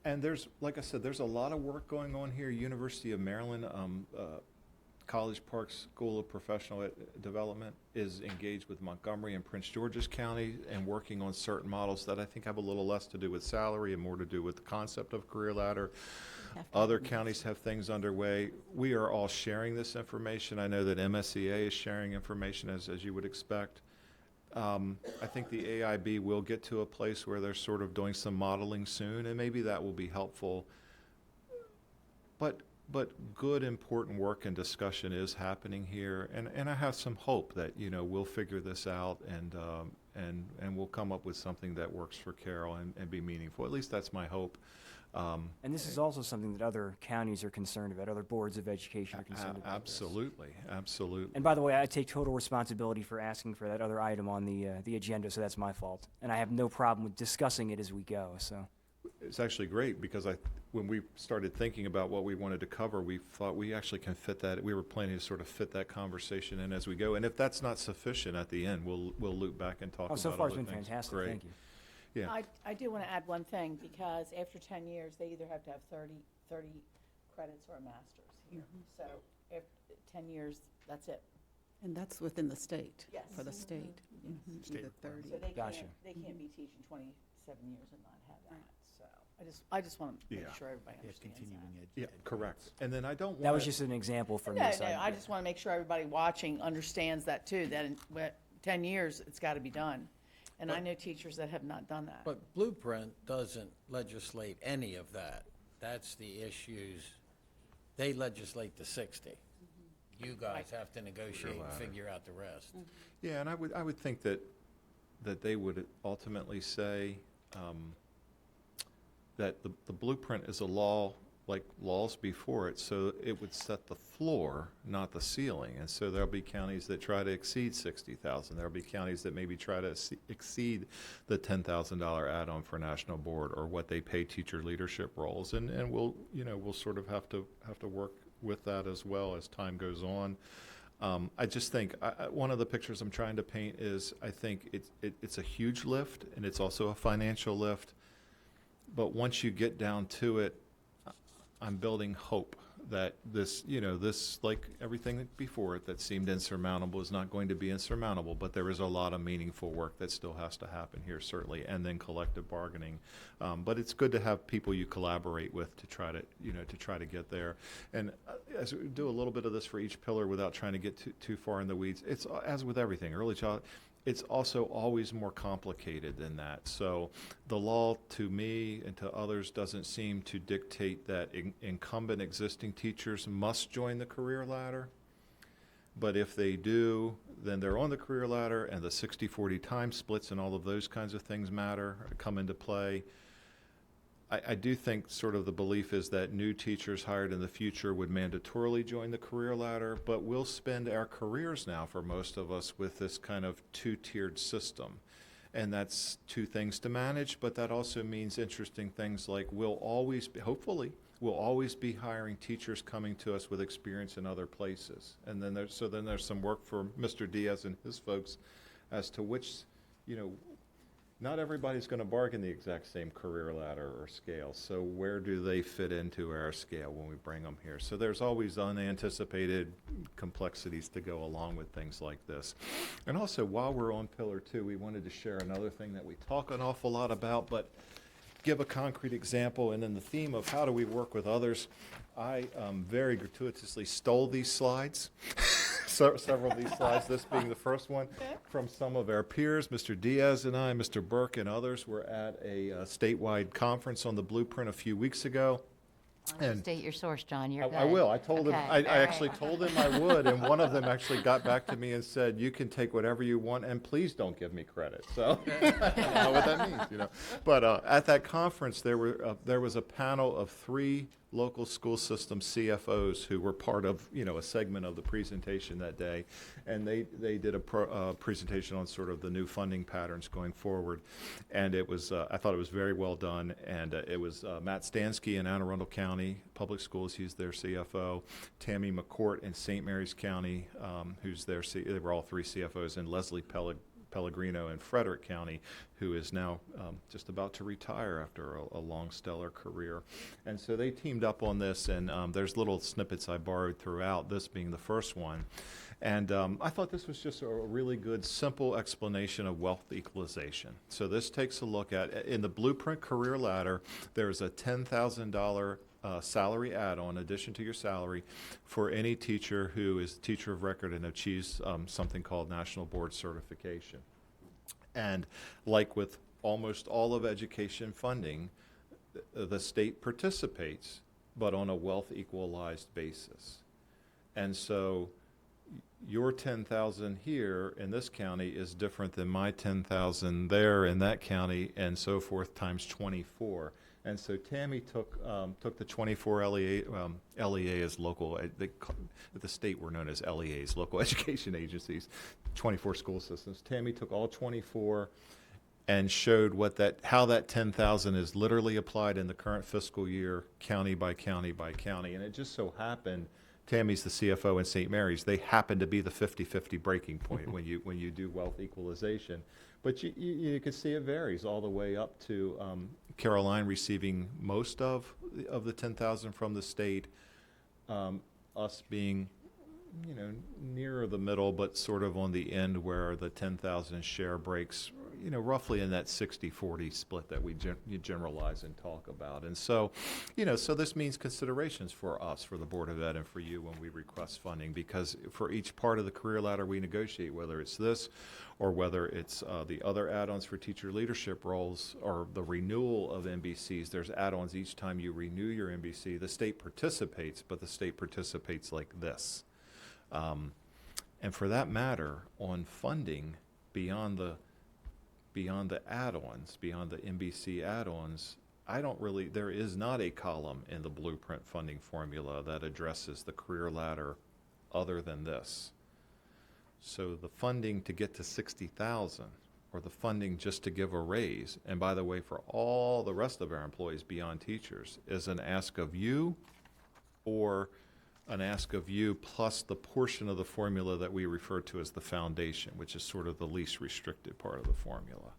And there's, like I said, there's a lot of work going on here. University of Maryland, College Park School of Professional Development is engaged with Montgomery and Prince George's County and working on certain models that I think have a little less to do with salary and more to do with the concept of career ladder. Other counties have things underway. We are all sharing this information. I know that MSEA is sharing information as you would expect. I think the AIB will get to a place where they're sort of doing some modeling soon, and maybe that will be helpful. But good, important work and discussion is happening here, and I have some hope that, you know, we'll figure this out and we'll come up with something that works for Carroll and be meaningful. At least that's my hope. And this is also something that other counties are concerned about, other boards of education are concerned about. Absolutely, absolutely. And by the way, I take total responsibility for asking for that other item on the agenda, so that's my fault. And I have no problem with discussing it as we go, so. It's actually great because when we started thinking about what we wanted to cover, we thought we actually can fit that. We were planning to sort of fit that conversation in as we go. And if that's not sufficient at the end, we'll loop back and talk about So far it's other been things. fantastic, Great. thank you. Yeah. I do want to add one thing, because after 10 years, they either have to have 30 credits or a master's here. So if 10 years, that's it. And that's within the state, Yes. for the state. Either 30. So they Gotcha. can't be teaching 27 years and not have that. So I just want to make Yeah. sure everybody understands that. Yeah, correct. And then I don't want That was just an example from No, this. no, I just want to make sure everybody watching understands that too, that in 10 years, it's got to be done. And I know teachers that have not done that. But Blueprint doesn't legislate any of that. That's the issues. They legislate the 60. You guys have to negotiate and figure out the rest. Yeah, and I would think that they would ultimately say that the blueprint is a law like laws before it, so it would set the floor, not the ceiling. And so there'll be counties that try to exceed 60,000. There'll be counties that maybe try to exceed the $10,000 add-on for national board or what they pay teacher leadership roles. And we'll sort of have to work with that as well as time goes on. I just think one of the pictures I'm trying to paint is I think it's a huge lift and it's also a financial lift. But once you get down to it, I'm building hope that this, like everything before it that seemed insurmountable is not going to be insurmountable, but there is a lot of meaningful work that still has to happen here, certainly, and then collective bargaining. But it's good to have people you collaborate with to try to get there. And as we do a little bit of this for each pillar without trying to get too far in the weeds, it's as with everything, early child, it's also always more complicated than that. So the law, to me and to others, doesn't seem to dictate that incumbent existing teachers must join the career ladder. But if they do, then they're on the career ladder, and the 60-40 time splits and all of those kinds of things come into play. I do think sort of the belief is that new teachers hired in the future would mandatorily join the career ladder, but we'll spend our careers now, for most of us, with this kind of two-tiered system. And that's two things to manage, but that also means interesting things like hopefully, we'll always be hiring teachers coming to us with experience in other places. And then there's some work for Mr. Diaz and his folks as to which, not everybody's going to bargain the exact same career ladder or scale. So where do they fit into our scale when we bring them here? So there's always unanticipated complexities to go along with things like this. And also, while we're on Pillar 2, we wanted to share another thing that we talk an awful lot about, but give a concrete example. And in the theme of how do we work with others, I very gratuitously stole these slides. Several of these slides, this being the first one, from some of our peers. Mr. Diaz and I, Mr. Burke and others were at a statewide conference on the blueprint a few weeks ago. And State your source, John, you're good. I will. I told them, Okay, I actually told them I would, and one of them actually got back to me and said, you can take whatever you want, and please don't give me credit. So, I don't know what that means, But at that conference, there was a panel of 3 local school system CFOs who were part of, a segment of the presentation that day. And they did a presentation on sort of the new funding patterns going forward. And it was, I thought it was very well done. And it was Matt Stansky in Anne Arundel County Public Schools, he's their CFO. Tammy McCourt in St. Mary's County, who's their, they were all three CFOs, and Leslie Pellegrino in Frederick County, who is now just about to retire after a long, stellar career. And so they teamed up on this, and there's little snippets I borrowed throughout, this being the first one. And I thought this was just a really good, simple explanation of wealth equalization. So this takes a look at, in the Blueprint Career Ladder, there's a $10,000 salary add-on, addition to your salary, for any teacher who is teacher of record and achieves something called National Board Certification. And like with almost all of education funding, the state participates, but on a wealth equalized basis. And so your 10,000 here in this county is different than my 10,000 there in that county, and so forth, times 24. And so Tammy took the 24 LEA. LEA is local. At the state, we're known as LEAs, local education agencies. 24 school systems. Tammy took all 24 and showed how that 10,000 is literally applied in the current fiscal year, county by county by county. And it just so happened, Tammy's the CFO in St. Mary's. They happen to be the 50-50 breaking point when you do wealth equalization. But you can see it varies all the way up to Caroline receiving most of the 10,000 from the state, us being, nearer the middle, but sort of on the end where the 10,000 share breaks, roughly in that 60-40 split that we generalize and talk about. And so, so this means considerations for us, for the Board of Ed, and for you when we request funding, because for each part of the career ladder we negotiate, whether it's this or whether it's the other add-ons for teacher leadership roles or the renewal of MBCs, there's add-ons each time you renew your MBC. The state participates, but the state participates like this. And for that matter, on funding beyond the add-ons, beyond the MBC add-ons, there is not a column in the Blueprint funding formula that addresses the career ladder other than this. So the funding to get to 60,000, or the funding just to give a raise, and by the way, for all the rest of our employees beyond teachers, is an ask of you, or an ask of you plus the portion of the formula that we refer to as the foundation, which is sort of the least restricted part of the formula.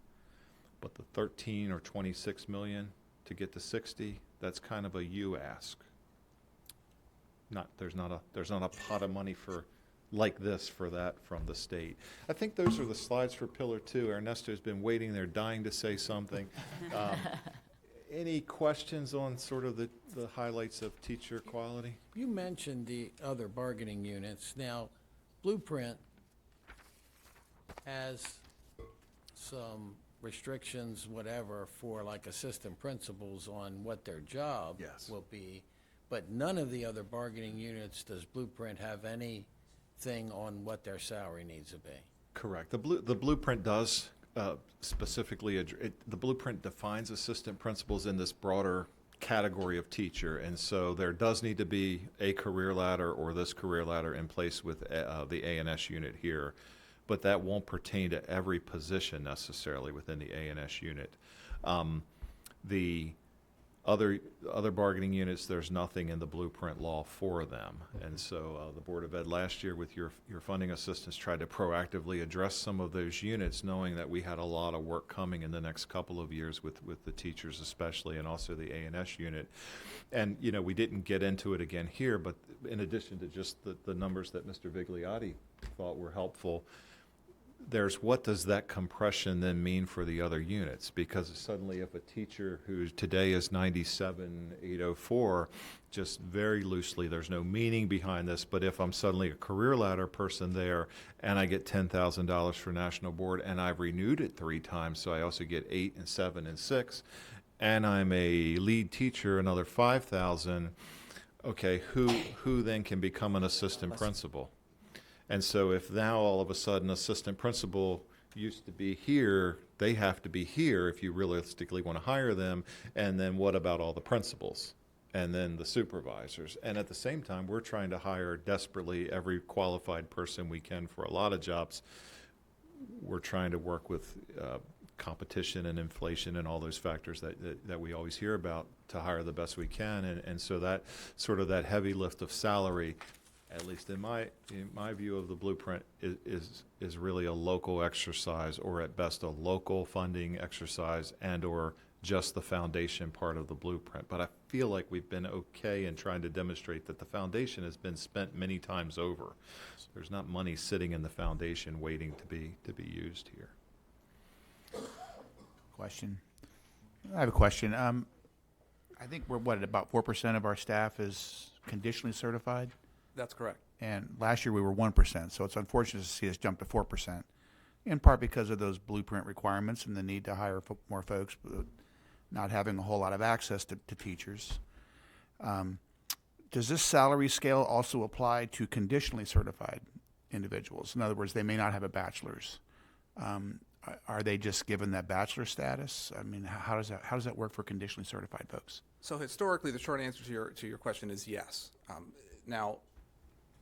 But the 13 or 26 million to get to 60, that's kind of a you ask. There's not a pot of money like this for that from the state. I think those are the slides for Pillar 2. Ernesto's been waiting there, dying to say something. Any questions on sort of the highlights of teacher quality? You mentioned the other bargaining units. Now, Blueprint has some restrictions, whatever, for like assistant principals on what their job will be, but none of the other bargaining units does Blueprint have anything on what their salary needs to be. Correct. The Blueprint does specifically, the Blueprint defines assistant principals in this broader category of teacher, and so there does need to be a career ladder or this career ladder in place with the A&S unit here, but that won't pertain to every position necessarily within the A&S unit. The other bargaining units, there's nothing in the Blueprint law for them, and so the Board of Ed last year with your funding assistance tried to proactively address some of those units, knowing that we had a lot of work coming in the next couple of years with the teachers especially, and also the A&S unit. And we didn't get into it again here, but in addition to just the numbers that Mr. Vigliotti thought were helpful, there's what does that compression then mean for the other units? Because suddenly if a teacher who today is 97,804, just very loosely, there's no meaning behind this, but if I'm suddenly a career ladder person there and I get $10,000 for National Board and I've renewed it 3 times, so I also get 8 and 7 and 6, and I'm a lead teacher, another 5,000, okay, who then can become an assistant principal? And so if now all of a sudden assistant principal used to be here, they have to be here if you realistically want to hire them, and then what about all the principals? and then the supervisors. And at the same time, we're trying to hire desperately every qualified person we can for a lot of jobs. We're trying to work with competition and inflation and all those factors that we always hear about to hire the best we can. And so that sort of that heavy lift of salary, at least in my view of the blueprint, is really a local exercise, or at best a local funding exercise, and or just the foundation part of the blueprint. But I feel like we've been okay in trying to demonstrate that the foundation has been spent many times over. There's not money sitting in the foundation waiting to be used here. Question. I have a question. I think we're, what, about 4% of our staff is conditionally certified? That's correct. And last year we were 1%, so it's unfortunate to see us jump to 4%, in part because of those blueprint requirements and the need to hire more folks, but not having a whole lot of access to teachers. Does this salary scale also apply to conditionally certified individuals? In other words, they may not have a bachelor's. Are they just given that bachelor status? I mean, how does that work for conditionally certified folks? So historically, the short answer to your question is yes. Now,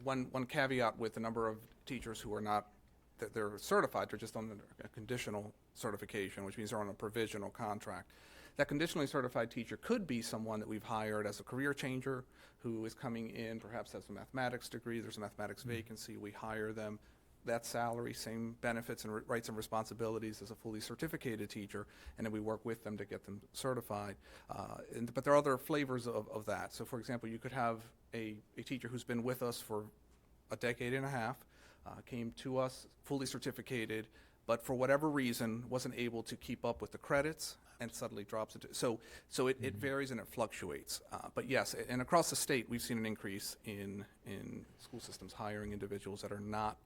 one caveat with the number of teachers who are not, that they're certified, they're just on a conditional certification, which means they're on a provisional contract. That conditionally certified teacher could be someone that we've hired as a career changer who is coming in, perhaps has a mathematics degree, there's a mathematics vacancy, we hire them. That salary, same benefits and rights and responsibilities as a fully certificated teacher, and then we work with them to get them certified. But there are other flavors of that. So for example, you could have a teacher who's been with us for a decade and a half, came to us fully certificated, but for whatever reason wasn't able to keep up with the credits and suddenly drops it. So it varies and it fluctuates. But yes, and across the state, we've seen an increase in school systems hiring individuals that are not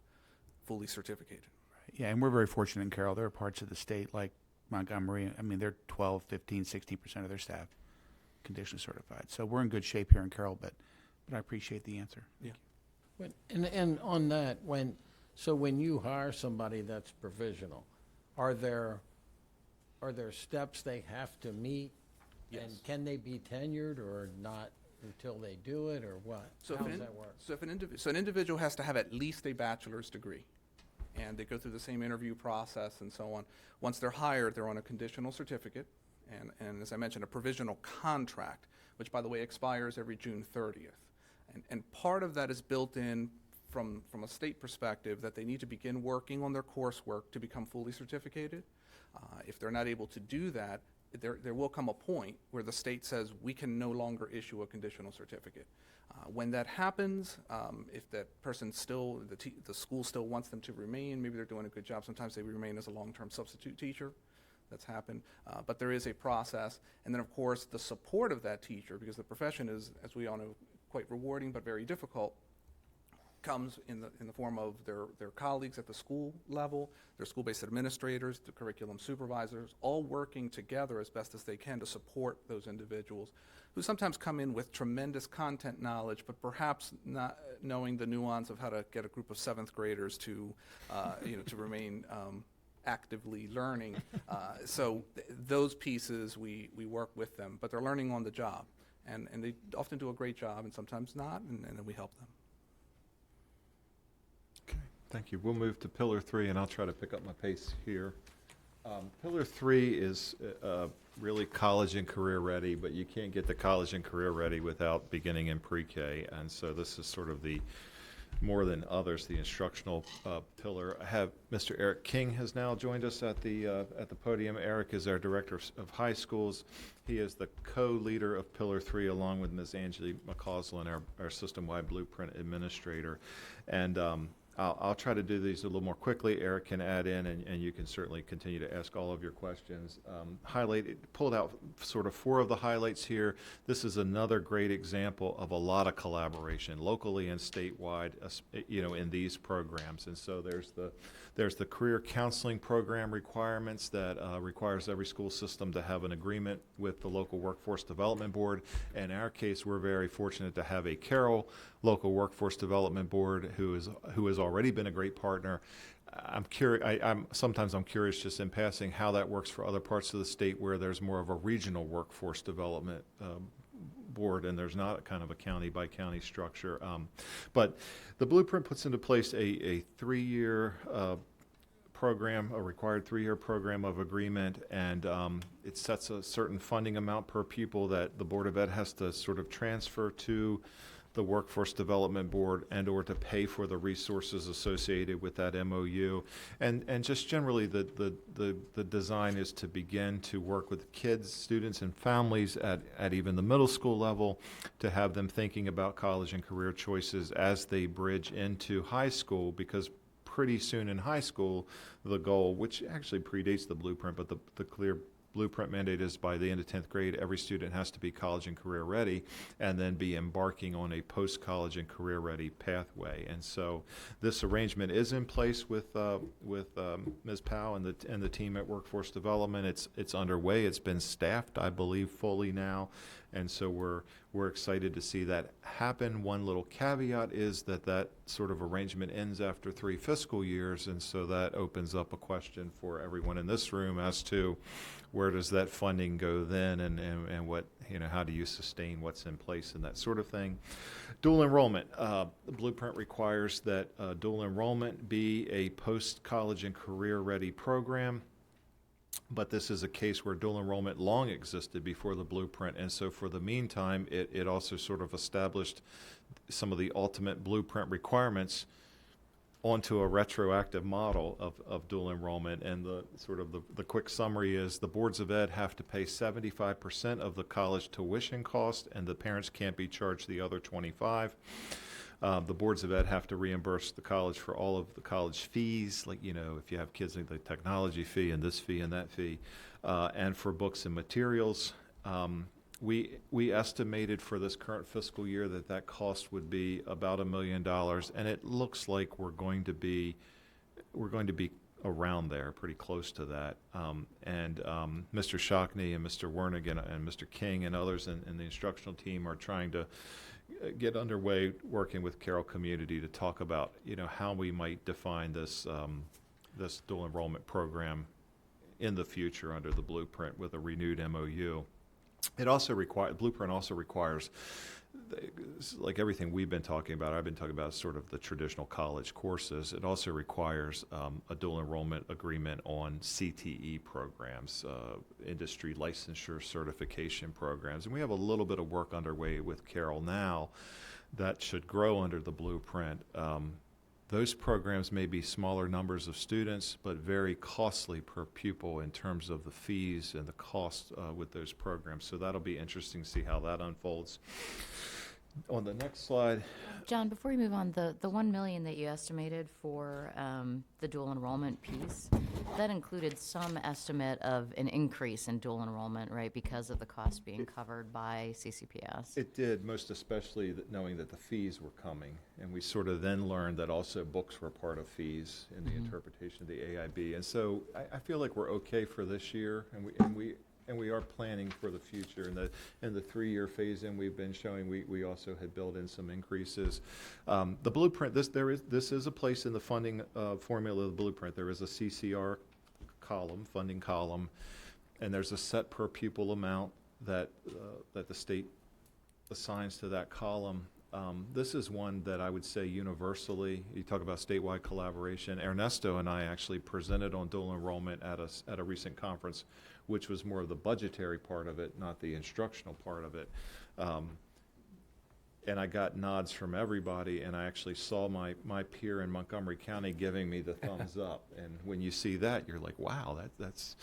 fully certificated. Yeah, and we're very fortunate in Carroll. There are parts of the state like Montgomery, I mean, they're 12, 15, 16% of their staff conditionally certified. So we're in good shape here in Carroll, but I appreciate the answer. Yeah. And on that, when you hire somebody that's provisional, are there steps they have to meet? Yes. And can they be tenured or not until they do it, or what? So How does that work? So an individual has to have at least a bachelor's degree, and they go through the same interview process and so on. Once they're hired, they're on a conditional certificate, and as I mentioned, a provisional contract, which by the way expires every June 30th. And part of that is built in from a state perspective that they need to begin working on their coursework to become fully certificated. If they're not able to do that, there will come a point where the state says we can no longer issue a conditional certificate. When that happens, if that person still, the school still wants them to remain, maybe they're doing a good job, sometimes they remain as a long-term substitute teacher. That's happened. But there is a process. And then, of course, the support of that teacher, because the profession is, as we all know, quite rewarding but very difficult, comes in the form of their colleagues at the school level, their school-based administrators, the curriculum supervisors, all working together as best as they can to support those individuals who sometimes come in with tremendous content knowledge, but perhaps not knowing the nuance of how to get a group of 7th graders to, to remain actively learning. So those pieces we work with them, but they're learning on the job, and they often do a great job, and sometimes not, and then we help them. Thank you. We'll move to Pillar 3, and I'll try to pick up my pace here. Pillar 3 is really college and career ready, but you can't get to college and career ready without beginning in pre-K, and so this is sort of the, more than others, the instructional pillar. I have Mr. Eric King has now joined us at the podium. Eric is our Director of High Schools. He is the co-leader of Pillar 3 along with Ms. Angie McCausland, our system-wide blueprint administrator. And I'll try to do these a little more quickly. Eric can add in, and you can certainly continue to ask all of your questions. Pulled out sort of 4 of the highlights here. This is another great example of a lot of collaboration, locally and statewide, in these programs. And so there's the career counseling program requirements that requires every school system to have an agreement with the local workforce development board. In our case, we're very fortunate to have a Carroll local workforce development board who has already been a great partner. I'm curious just in passing how that works for other parts of the state where there's more of a regional workforce development board, and there's not a kind of a county-by-county structure. But the blueprint puts into place a 3-year program, a required 3-year program of agreement, and it sets a certain funding amount per pupil that the Board of Ed has to sort of transfer to the Workforce Development Board and or to pay for the resources associated with that MOU. And just generally the design is to begin to work with kids, students, and families at even the middle school level to have them thinking about college and career choices as they bridge into high school, because pretty soon in high school, the goal, which actually predates the blueprint, but the clear blueprint mandate is by the end of 10th grade, every student has to be college and career ready and then be embarking on a post-college and career ready pathway. And so this arrangement is in place with Ms. Powell and the team at Workforce Development. It's underway. It's been staffed, I believe, fully now. And so we're excited to see that happen. One little caveat is that sort of arrangement ends after 3 fiscal years, and so that opens up a question for everyone in this room as to where does that funding go then, and what, how do you sustain what's in place and that sort of thing. Dual enrollment. The blueprint requires that dual enrollment be a post-college and career-ready program. But this is a case where dual enrollment long existed before the blueprint, and so for the meantime, it also sort of established some of the ultimate blueprint requirements onto a retroactive model of dual enrollment. And the quick summary is the boards of ed have to pay 75% of the college tuition cost, and the parents can't be charged the other 25%. The boards of ed have to reimburse the college for all of the college fees, like, if you have kids, like the technology fee and this fee and that fee, and for books and materials. We estimated for this current fiscal year that cost would be about $1 million, and it looks like we're going to be around there, pretty close to that. Mr. Shockney and Mr. Wernick and Mr. King and others in the instructional team are trying to get underway working with Carroll community to talk about how we might define this this dual enrollment program in the future under the blueprint with a renewed MOU. Blueprint also requires, like everything we've been talking about, I've been talking about sort of the traditional college courses. It also requires a dual enrollment agreement on CTE programs, industry licensure certification programs. And we have a little bit of work underway with Carroll now that should grow under the blueprint. Those programs may be smaller numbers of students, but very costly per pupil in terms of the fees and the cost with those programs. So that'll be interesting to see how that unfolds. On the next slide. John, before you move on, the $1 million that you estimated for the dual enrollment piece, that included some estimate of an increase in dual enrollment, right, because of the cost being covered by CCPS. It did, most especially knowing that the fees were coming. And we sort of then learned that also books were part of fees in the interpretation of the AIB. And so I feel like we're okay for this year, and we are planning for the future. In the 3-year phase-in we've been showing, we also had built in some increases. The blueprint, this is a place in the funding formula of the blueprint. There is a CCR column, funding column, and there's a set per pupil amount that the state assigns to that column. This is one that I would say universally, you talk about statewide collaboration. Ernesto and I actually presented on dual enrollment at a recent conference, which was more of the budgetary part of it, not the instructional part of it. And I got nods from everybody, and I actually saw my peer in Montgomery County giving me the thumbs up. And when you see that, you're like, wow, that's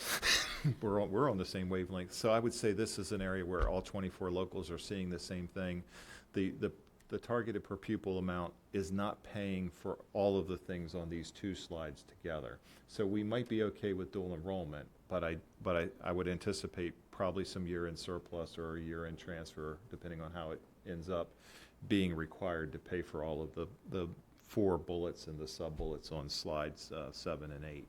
we're on the same wavelength. So I would say this is an area where all 24 locals are seeing the same thing. The targeted per pupil amount is not paying for all of the things on these 2 slides together. So we might be okay with dual enrollment, but I would anticipate probably some year-end surplus or a year-end transfer, depending on how it ends up, being required to pay for all of the 4 bullets and the sub-bullets on slides 7 and 8.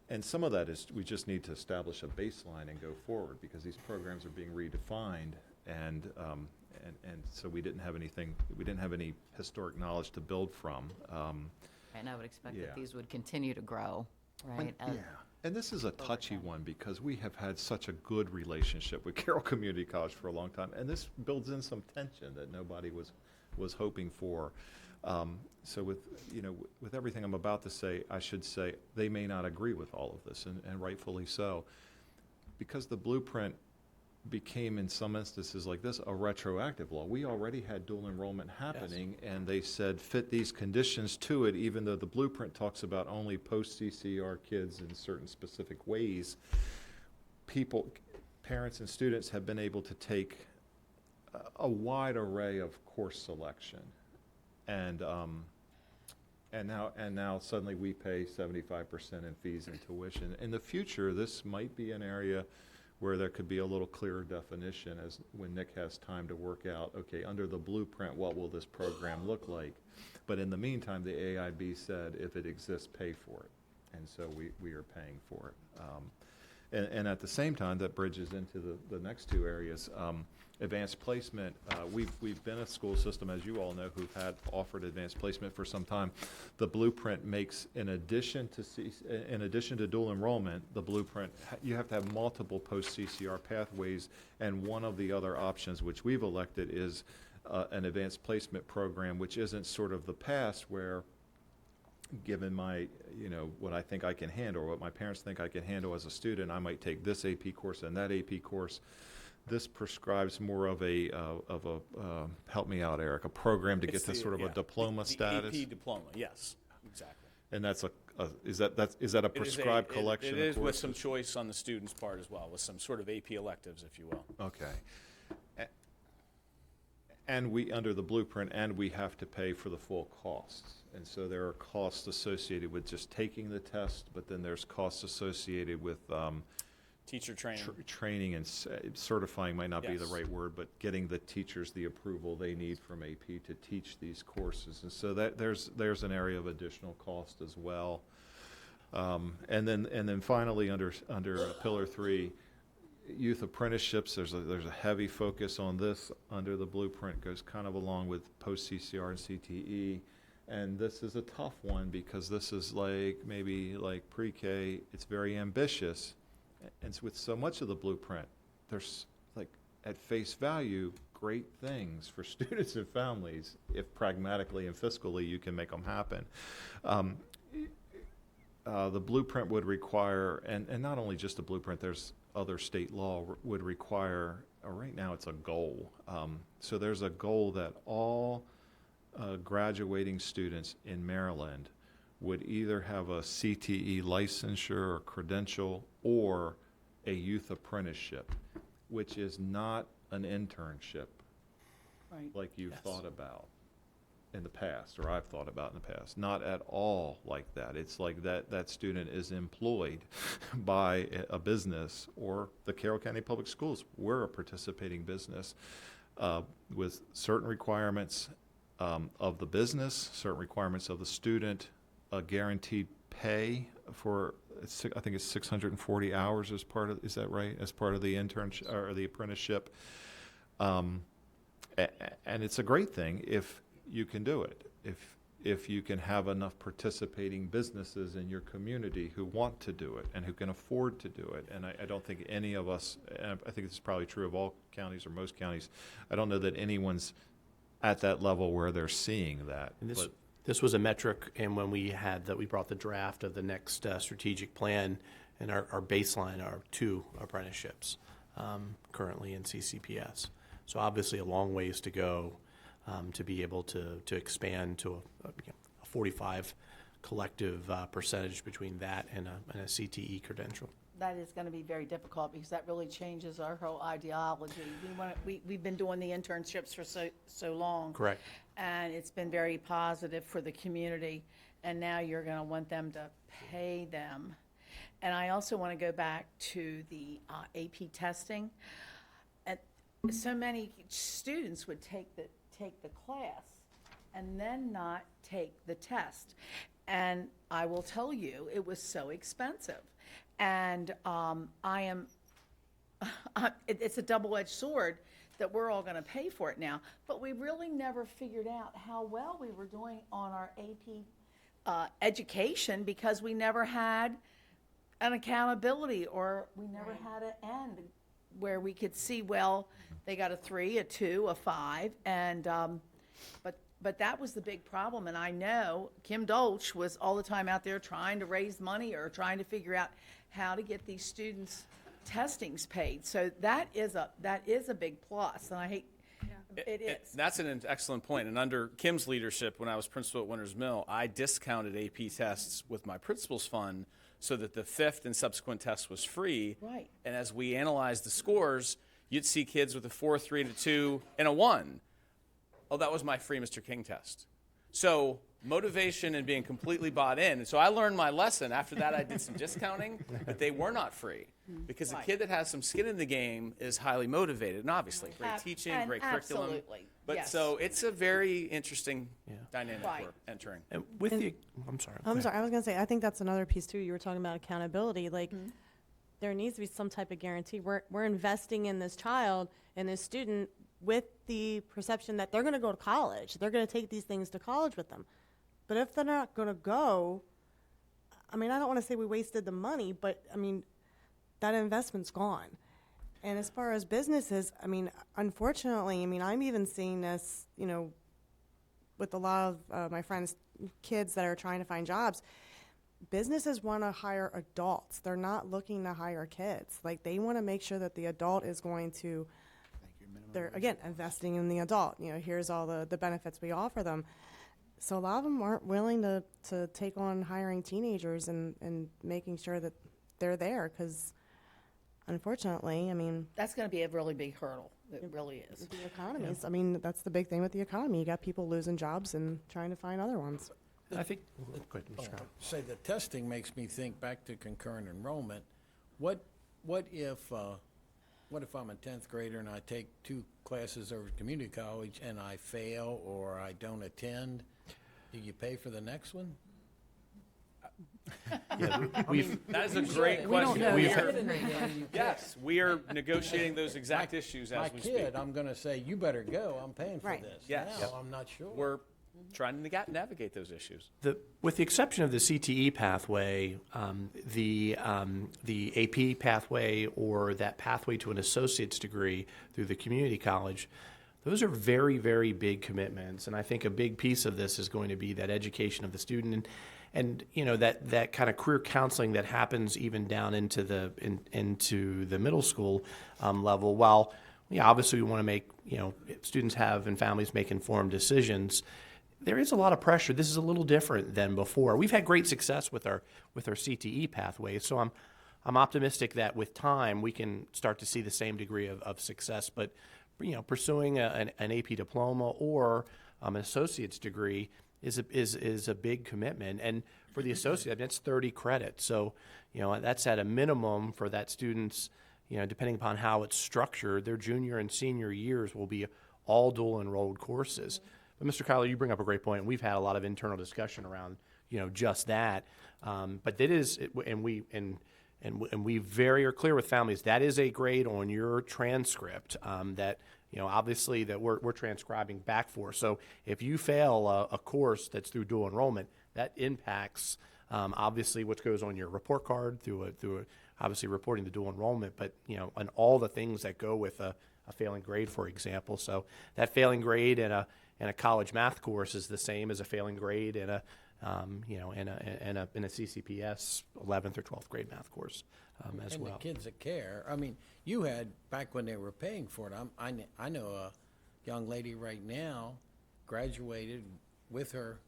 And some of that is we just need to establish a baseline and go forward, because these programs are being redefined, and so we didn't have any historic knowledge to build from. And I would expect that these would continue to grow, right? And this is a touchy one because we have had such a good relationship with Carroll Community College for a long time, and this builds in some tension that nobody was hoping for. So with everything I'm about to say, I should say they may not agree with all of this, and rightfully so, because the blueprint became, in some instances like this, a retroactive law. We already had dual enrollment happening, and they said fit these conditions to it, even though the blueprint talks about only post-CCR kids in certain specific ways. Parents and students have been able to take a wide array of course selection. And now suddenly we pay 75% in fees and tuition. In the future, this might be an area where there could be a little clearer definition as when Nick has time to work out, okay, under the blueprint, what will this program look like? But in the meantime, the AIB said if it exists, pay for it. And so we are paying for it. And at the same time, that bridges into the next two areas. Advanced placement, we've been a school system, as you all know, who've had offered advanced placement for some time. The blueprint makes, in addition to dual enrollment, the blueprint, you have to have multiple post-CCR pathways, and one of the other options which we've elected is an advanced placement program, which isn't sort of the past where, given my, what I think I can handle, or what my parents think I can handle as a student, I might take this AP course and that AP course. This prescribes more of a help me out, Eric, a program to get to sort of a diploma status. The AP diploma, yes, exactly. And that's is that a prescribed collection of It is with courses? some choice on the student's part as well, with some sort of AP electives, if you will. Okay. And we, under the blueprint, and we have to pay for the full costs. And so there are costs associated with just taking the test, but then there's costs associated with Teacher training. Training and certifying might not be the Yes. right word, but getting the teachers the approval they need from AP to teach these courses. And so that there's an area of additional cost as well. And then finally, under Pillar 3, youth apprenticeships, there's a heavy focus on this under the blueprint, goes kind of along with post-CCR and CTE. And this is a tough one because this is maybe like pre-K, it's very ambitious. And with so much of the blueprint, there's at face value, great things for students and families if pragmatically and fiscally you can make them happen. The blueprint would require, and not only just the blueprint, there's other state law would require, right now it's a goal. So there's a goal that all graduating students in Maryland would either have a CTE licensure or credential or a youth apprenticeship, which is not an internship like you've thought about in the past, or I've thought about in the past. Not at all like that. It's like that student is employed by a business or the Carroll County Public Schools. We're a participating business with certain requirements of the business, certain requirements of the student, a guaranteed pay for, I think it's 640 hours as part of, is that right? As part of the internship or the apprenticeship. And it's a great thing if you can do it. If you can have enough participating businesses in your community who want to do it and who can afford to do it. And I don't think any of us, and I think this is probably true of all counties or most counties, I don't know that anyone's at that level where they're seeing that. And this was a metric, and when we brought the draft of the next strategic plan, and our baseline are 2 apprenticeships currently in CCPS. So obviously a long ways to go to be able to expand to a 45 collective percentage between that and a CTE credential. That is going to be very difficult because that really changes our whole ideology. We've been doing the internships for so long. Correct. And it's been very positive for the community. And now you're going to want them to pay them. And I also want to go back to the AP testing. And so many students would take the class and then not take the test. And I will tell you, it was so expensive. And it's a double-edged sword that we're all going to pay for it now. But we really never figured out how well we were doing on our AP education because we never had an accountability, or we never had an end where we could see, well, they got a 3, a 2, a 5, and, but that was the big problem, and I know Kim Dolch was all the time out there trying to raise money or trying to figure out how to get these students' testings paid. So that is a big plus, and I hate, it is. That's an excellent point. And under Kim's leadership, when I was principal at Winters Mill, I discounted AP tests with my principal's fund so that the 5th and subsequent test was free. Right. And as we analyzed the scores, you'd see kids with a 4, 3, and a 2, and a 1. Oh, that was my free Mr. King test. So motivation and being completely bought in. And so I learned my lesson. After that, I did some discounting, but they were not free. Because a kid that has some skin in the game is highly motivated. And obviously, great teaching, and great curriculum. absolutely, But yes. so it's a very interesting dynamic Right. we're entering. And with the, I'm sorry. I'm sorry, I was gonna say, I think that's another piece too. You were talking about accountability, like, there needs to be some type of guarantee. We're investing in this child and this student with the perception that they're gonna go to college. They're gonna take these things to college with them. But if they're not gonna go, I mean, I don't wanna say we wasted the money, but, I mean, that investment's gone. And as far as businesses, I mean, unfortunately, I mean, I'm even seeing this, you know, with a lot of my friends' kids that are trying to find jobs. Businesses want to hire adults. They're not looking to hire kids. Like, they want to make sure that the adult is going to, they're, again, investing in the adult. You know, here's all the benefits we offer them. So a lot of them aren't willing to take on hiring teenagers and making sure that they're there, because unfortunately, I mean, That's going to be a really big hurdle. It really is. the economies, I mean, that's the big thing with the economy. You got people losing jobs and trying to find other ones. I think, go ahead, Mr. Scott. Say, the testing makes me think back to concurrent enrollment. What if I'm a 10th grader and I take 2 classes over at community college and I fail or I don't attend? Do you pay for the next one? That is a great We don't question. know We've yet. Yes, we are negotiating those exact issues My as we speak. kid, I'm going to say, you better go, I'm paying for Right. this. Yes. Now, I'm not sure. We're trying to navigate those issues. With the exception of the CTE pathway, the AP pathway or that pathway to an associate's degree through the community college, those are very, very big commitments. And I think a big piece of this is going to be that education of the student and you know, that kind of career counseling that happens even down into the middle school level. While obviously we want to make, you know, students have and families make informed decisions, there is a lot of pressure. This is a little different than before. We've had great success with our CTE pathway, so I'm optimistic that with time we can start to see the same degree of success. But you know, pursuing an AP diploma or an associate's degree is a big commitment. And for the associate, that's 30 credits. So you know, that's at a minimum for that student's, you know, depending upon how it's structured, their junior and senior years will be all dual enrolled courses. But Mr. Kyler, you bring up a great point, and we've had a lot of internal discussion around, you know, just that. But it is, and we very are clear with families, that is a grade on your transcript that, you know, obviously that we're transcribing back for. So if you fail a course that's through dual enrollment, that impacts obviously what goes on your report card through obviously reporting the dual enrollment, but you know, and all the things that go with a failing grade, for example. So that failing grade in a college math course is the same as a failing grade in a you know, in a CCPS 11th or 12th grade math course as well. And the kids that care. I mean, you had back when they were paying for it. I know a young lady right now graduated with her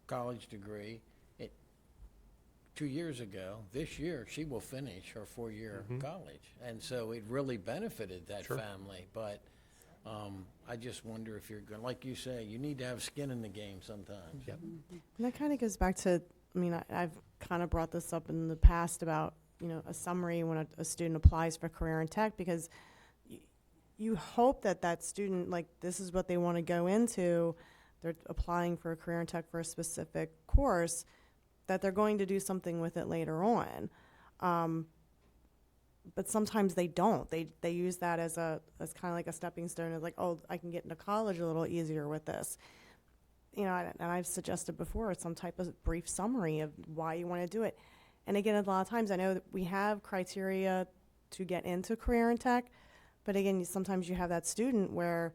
college degree 2 years ago. This year, she will finish her 4-year college, and so it really benefited that family. But I just wonder if you're going, like you say, you need to have skin in the game sometimes. Yep. And that kind of goes back to, I mean, I've kind of brought this up in the past about, you know, a summary when a student applies for career in tech, because you hope that student, like, this is what they want to go into, they're applying for a career in tech for a specific course, that they're going to do something with it later on. But sometimes they don't. They use that as kind of like a stepping stone. It's like, oh, I can get into college a little easier with this. You know, and I've suggested before some type of brief summary of why you want to do it. And again, a lot of times I know that we have criteria to get into career and tech, but again, sometimes you have that student where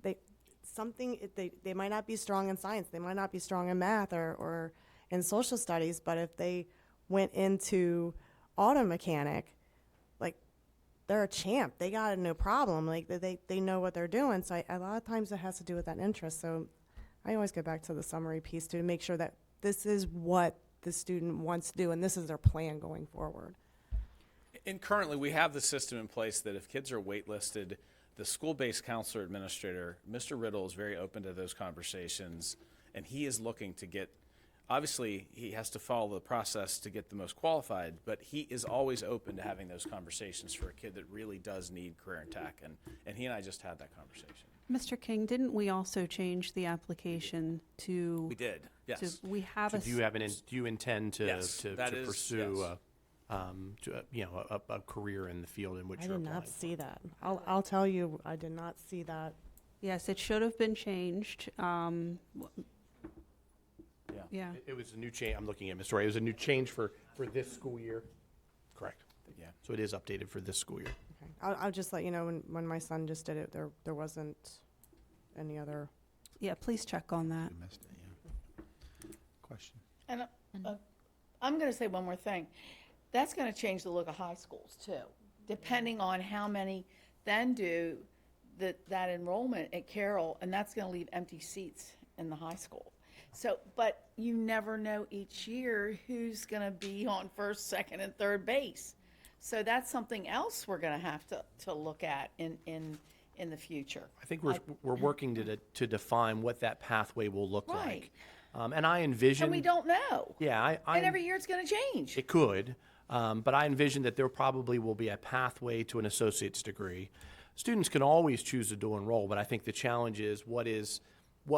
they might not be strong in science, they might not be strong in math or in social studies, but if they went into auto mechanic, like, they're a champ. They got it no problem. Like, they know what they're doing. So a lot of times it has to do with that interest. So I always go back to the summary piece to make sure that this is what the student wants to do and this is their plan going forward. And currently, we have the system in place that if kids are waitlisted, the school-based counselor administrator, Mr. Riddle, is very open to those conversations, and he is looking to get, obviously, he has to follow the process to get the most qualified, but he is always open to having those conversations for a kid that really does need career and tech, and he and I just had that conversation. Mr. King, didn't we also change the application to? We did, yes. We have So do you intend to, Yes, to that is- pursue yes. a career in the field in which I you're did not applying? see that. I'll tell you, I did not see that. Yes, it should have been changed. Yeah. It was a new change. I'm looking at Mr. Ray. It was a new change for this school year. Correct. Yeah. So it is updated for this school year. Okay. I'll just let you know when my son just did it, there wasn't any other. Yeah, please check on that. You missed it, yeah. Question. And I'm going to say one more thing. That's going to change the look of high schools too, depending on how many then do that enrollment at Carroll, and that's going to leave empty seats in the high school. So, but you never know each year who's going to be on first, second, and third base. So that's something else we're going to have to look at in the future. I think we're working to define what that pathway will look Right. like. And I envision. And we don't know. Yeah, And every year it's going to change. It could, but I envision that there probably will be a pathway to an associate's degree. Students can always choose to dual enroll, but I think the challenge is what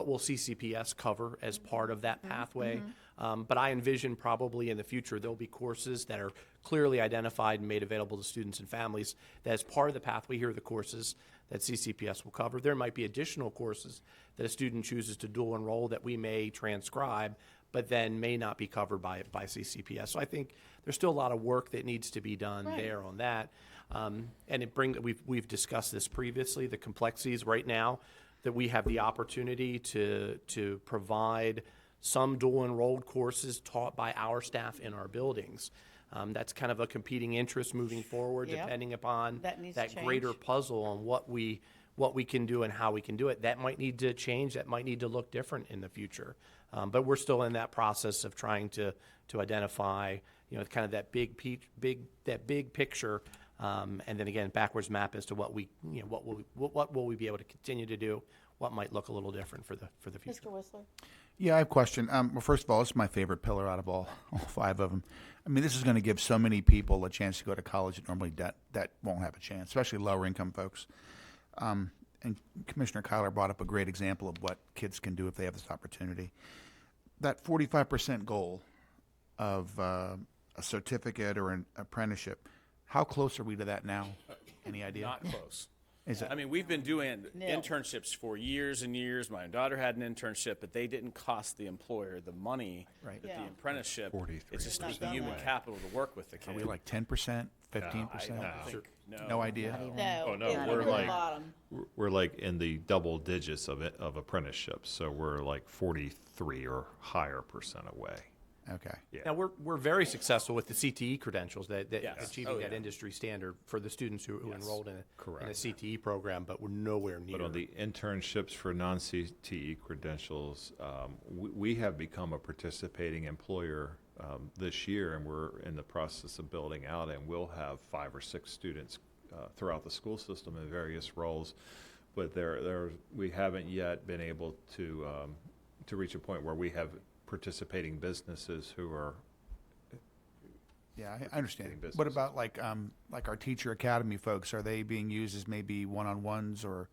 will CCPS cover as part of that pathway. But I envision probably in the future there'll be courses that are clearly identified and made available to students and families that as part of the pathway, here are the courses that CCPS will cover. There might be additional courses that a student chooses to dual enroll that we may transcribe, but then may not be covered by CCPS. So I think there's still a lot of work that needs to be done there on that. And we've discussed this previously, the complexities right now that we have the opportunity to provide some dual enrolled courses taught by our staff in our buildings. That's kind of a competing interest moving forward, Yep. depending upon That needs to that greater change. puzzle on what we can do and how we can do it. That might need to change. That might need to look different in the future. But we're still in that process of trying to identify, kind of that big picture, and then again backwards map as to what will we be able to continue to do, what might look a little different for the future. Mr. Whistler? Yeah, I have a question. Well, first of all, it's my favorite pillar out of all five of them. I mean, this is going to give so many people a chance to go to college that normally that won't have a chance, especially lower income folks. And Commissioner Kyler brought up a great example of what kids can do if they have this opportunity. That 45% goal of a certificate or an apprenticeship, how close are we to that now? Any idea? Not close. Is it? I mean, we've been doing No. internships for years and years. My daughter had an internship, but they didn't cost the employer the money Right. that Yeah. the apprenticeship. 43. It's just Not the done human that. capital to work with the kid. Are we like 10%, 15%? I don't think- No idea. No. Oh, no, it's we're at the like- bottom. We're like in the double digits of apprenticeships, so we're like 43 or higher % away. Okay. Yeah. Now, we're very successful with the CTE credentials, that Yes. achieving Oh, that yeah. industry standard for the students who Yes. enrolled in a Correct. CTE program, but we're nowhere near. But on the internships for non-CTE credentials, we have become a participating employer this year, and we're in the process of building out, and we'll have 5 or 6 students throughout the school system in various roles. But we haven't yet been able to reach a point where we have participating businesses who are. Yeah, I understand. Business. What about like our teacher academy folks? Are they being used as maybe one-on-ones or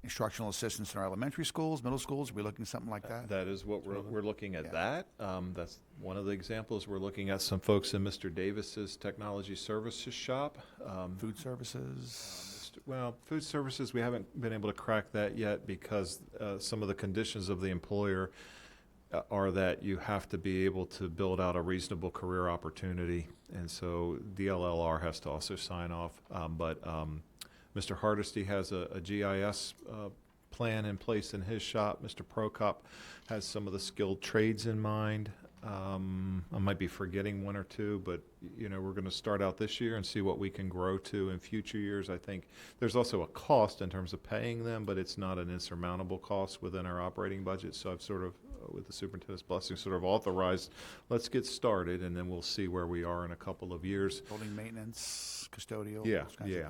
instructional assistants in our elementary schools, middle schools? Are we looking at something like that? That is what we're looking at. Yeah. That's one of the examples. We're looking at some folks in Mr. Davis's technology services shop. Food services? Well, food services, we haven't been able to crack that yet because some of the conditions of the employer are that you have to be able to build out a reasonable career opportunity, and so the LLR has to also sign off. But Mr. Hardesty has a GIS plan in place in his shop. Mr. Prokop has some of the skilled trades in mind. I might be forgetting one or two, but we're going to start out this year and see what we can grow to in future years. I think there's also a cost in terms of paying them, but it's not an insurmountable cost within our operating budget. So I've sort of, with the superintendent's blessing, sort of authorized, let's get started, and then we'll see where we are in a couple of years. Building maintenance, custodial. Yeah, those kinds of yeah.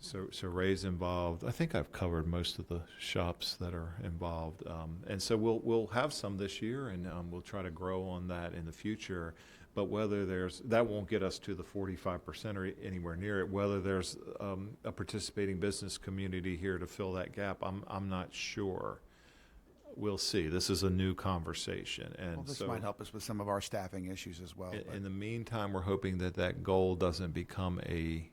things, So Ray's involved. I think I've covered most of the shops that are involved, and so we'll have some this year, and we'll try to grow on that in the future. But whether that won't get us to the 45% or anywhere near it. Whether there's a participating business community here to fill that gap, I'm not sure. We'll see. This is a new conversation, and Well, this so might help us with some of our staffing issues as well. in the meantime, we're hoping that goal doesn't become a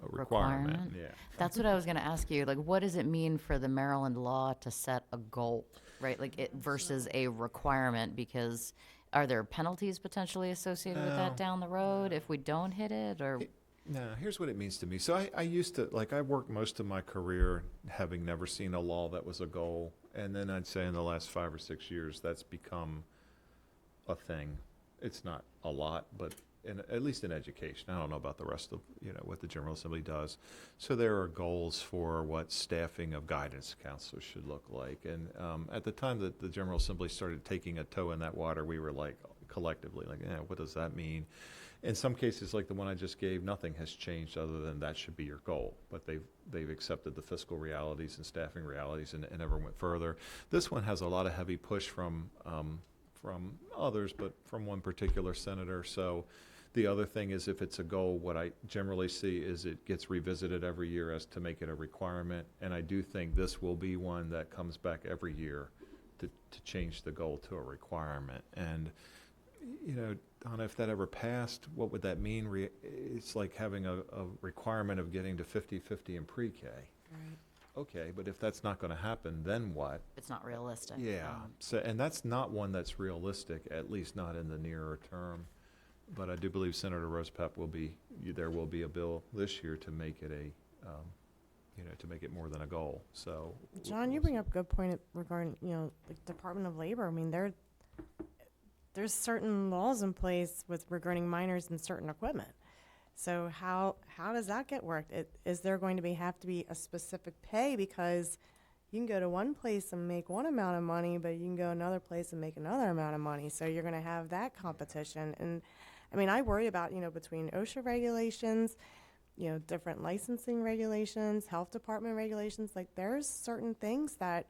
requirement. Yeah. That's what I was going to ask you. Like, what does it mean for the Maryland law to set a goal, right? Like, it versus a requirement, because are there penalties potentially associated with that down the road if we don't hit it, or? No, here's what it means to me. So I used to, I worked most of my career having never seen a law that was a goal. And then I'd say in the last 5 or 6 years, that's become a thing. It's not a lot, but at least in education. I don't know about the rest of, what the General Assembly does. So there are goals for what staffing of guidance counselors should look like. And at the time that the General Assembly started taking a toe in that water, we were collectively, what does that mean? In some cases, like the one I just gave, nothing has changed other than that should be your goal. But they've accepted the fiscal realities and staffing realities and never went further. This one has a lot of heavy push from others, but from one particular senator. So the other thing is, if it's a goal, what I generally see is it gets revisited every year as to make it a requirement. And I do think this will be one that comes back every year to change the goal to a requirement. And Donna, if that ever passed, what would that mean? It's like having a requirement of getting to 50-50 in pre-K. Right. Okay, but if that's not going to happen, then what? It's not realistic. Yeah. So, and that's not one that's realistic, at least not in the nearer term. But I do believe Senator Rosepap there will be a bill this year to make it to make it more than a goal. So, John, you bring up a good point regarding, the Department of Labor. I mean, there's certain laws in place regarding minors and certain equipment. So how does that get worked? Is there going to have to be a specific pay? Because you can go to one place and make one amount of money, but you can go another place and make another amount of money. So you're going to have that competition. And I mean, I worry about, between OSHA regulations, different licensing regulations, health department regulations, there's certain things that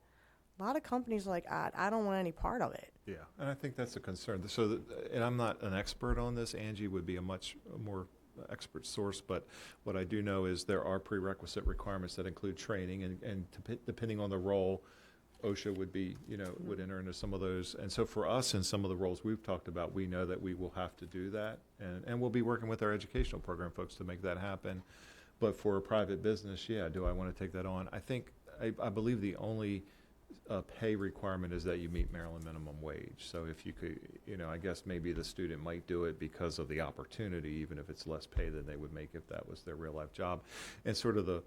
a lot of companies are like, I don't want any part of it. yeah, and I think that's a concern. So, and I'm not an expert on this. Angie would be a much more expert source, but what I do know is there are prerequisite requirements that include training, and depending on the role, OSHA would be, would enter into some of those. And so for us, in some of the roles we've talked about, we know that we will have to do that, and we'll be working with our educational program folks to make that happen. But for a private business, do I want to take that on? I believe the only pay requirement is that you meet Maryland minimum wage. So if you could, I guess maybe the student might do it because of the opportunity, even if it's less pay than they would make if that was their real life job. And sort of the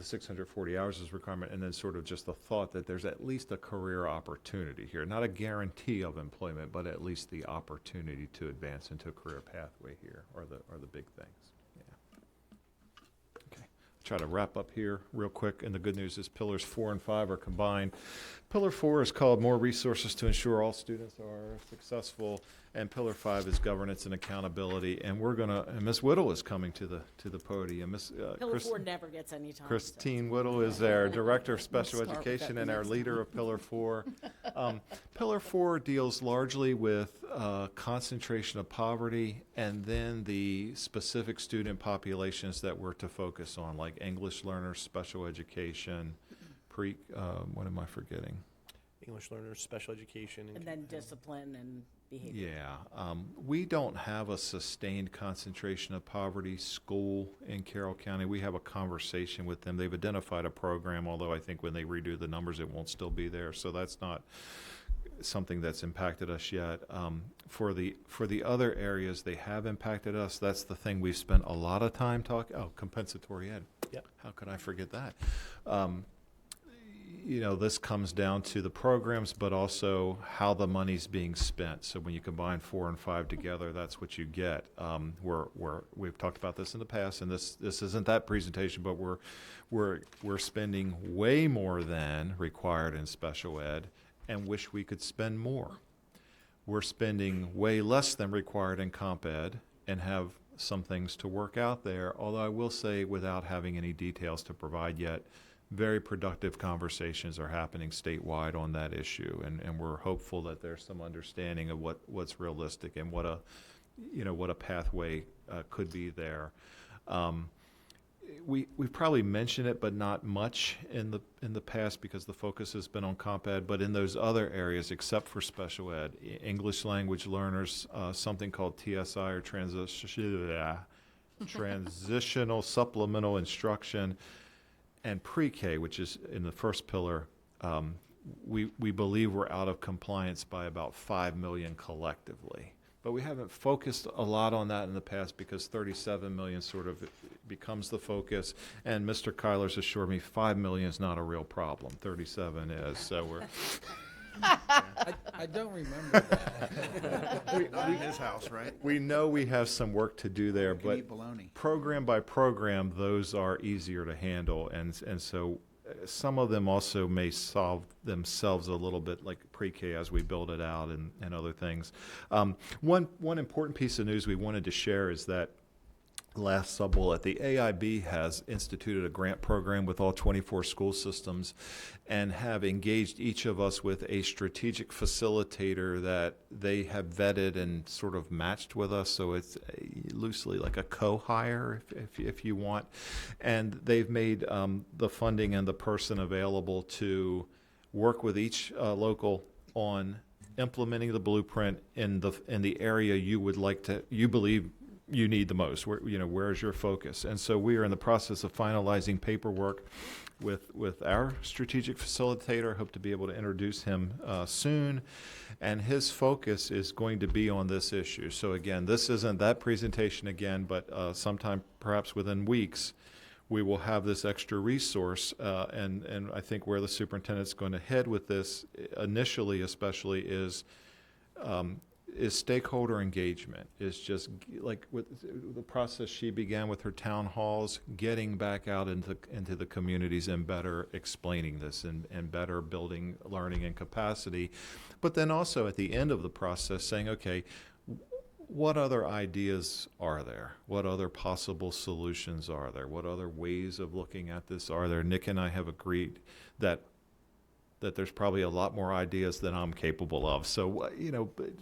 640 hours is requirement, and then sort of just the thought that there's at least a career opportunity here, not a guarantee of employment, but at least the opportunity to advance into a career pathway here are the big things. Try to wrap up here real quick, and the good news is pillars 4 and 5 are combined. Pillar 4 is called more resources to ensure all students are successful, and pillar 5 is governance and accountability. And we're gonna, and Ms. Whittle is coming to the podium. Pillar 4 never gets any time. Christine Whittle is our Director of Special Education and our leader of Pillar 4. Pillar 4 deals largely with concentration of poverty, and then the specific student populations that we're to focus on, like English learners, special education, what am I forgetting? English learners, special education. And then discipline and behavior. Yeah. We don't have a sustained concentration of poverty school in Carroll County. We have a conversation with them. They've identified a program, although I think when they redo the numbers, it won't still be there. So that's not something that's impacted us yet. For the other areas, they have impacted us. That's the thing we've spent a lot of time talking. Oh, compensatory ed. Yep. How could I forget that? This comes down to the programs, but also how the money's being spent. So when you combine 4 and 5 together, that's what you get. We've talked about this in the past, and this isn't that presentation, but we're spending way more than required in special ed, and wish we could spend more. We're spending way less than required in comp ed, and have some things to work out there. Although I will say, without having any details to provide yet, very productive conversations are happening statewide on that issue, and we're hopeful that there's some understanding of what's realistic and what a pathway could be there. We've probably mentioned it, but not much in the past, because the focus has been on comp ed. But in those other areas, except for special ed, English language learners, something called TSI, or transitional supplemental instruction, and pre-K, which is in the first pillar, we believe we're out of compliance by about 5 million collectively. But we haven't focused a lot on that in the past, because 37 million sort of becomes the focus. And Mr. Kyler's assured me 5 million is not a real problem. 37 is. So we're. I don't remember that. Not in his house, right? We know we have some work to do there, Can but eat bologna. program by program, those are easier to handle, and so some of them also may solve themselves a little bit, like pre-K, as we build it out, and other things. One important piece of news we wanted to share is that last sub-bullet, the AIB has instituted a grant program with all 24 school systems, and have engaged each of us with a strategic facilitator that they have vetted and sort of matched with us. So it's loosely like a co-hire, if you want. And they've made the funding and the person available to work with each local on implementing the blueprint in the area you believe you need the most. Where's your focus? And so we are in the process of finalizing paperwork with our strategic facilitator. Hope to be able to introduce him soon. And his focus is going to be on this issue. So again, this isn't that presentation again, but sometime perhaps within weeks, we will have this extra resource. And I think where the superintendent's going to head with this initially, especially, is stakeholder engagement. Is just like with the process she began with her town halls, getting back out into the communities and better explaining this, and better building learning and capacity. But then also at the end of the process saying, okay, what other ideas are there? What other possible solutions are there? What other ways of looking at this are there? Nick and I have agreed that there's probably a lot more ideas than I'm capable of. So,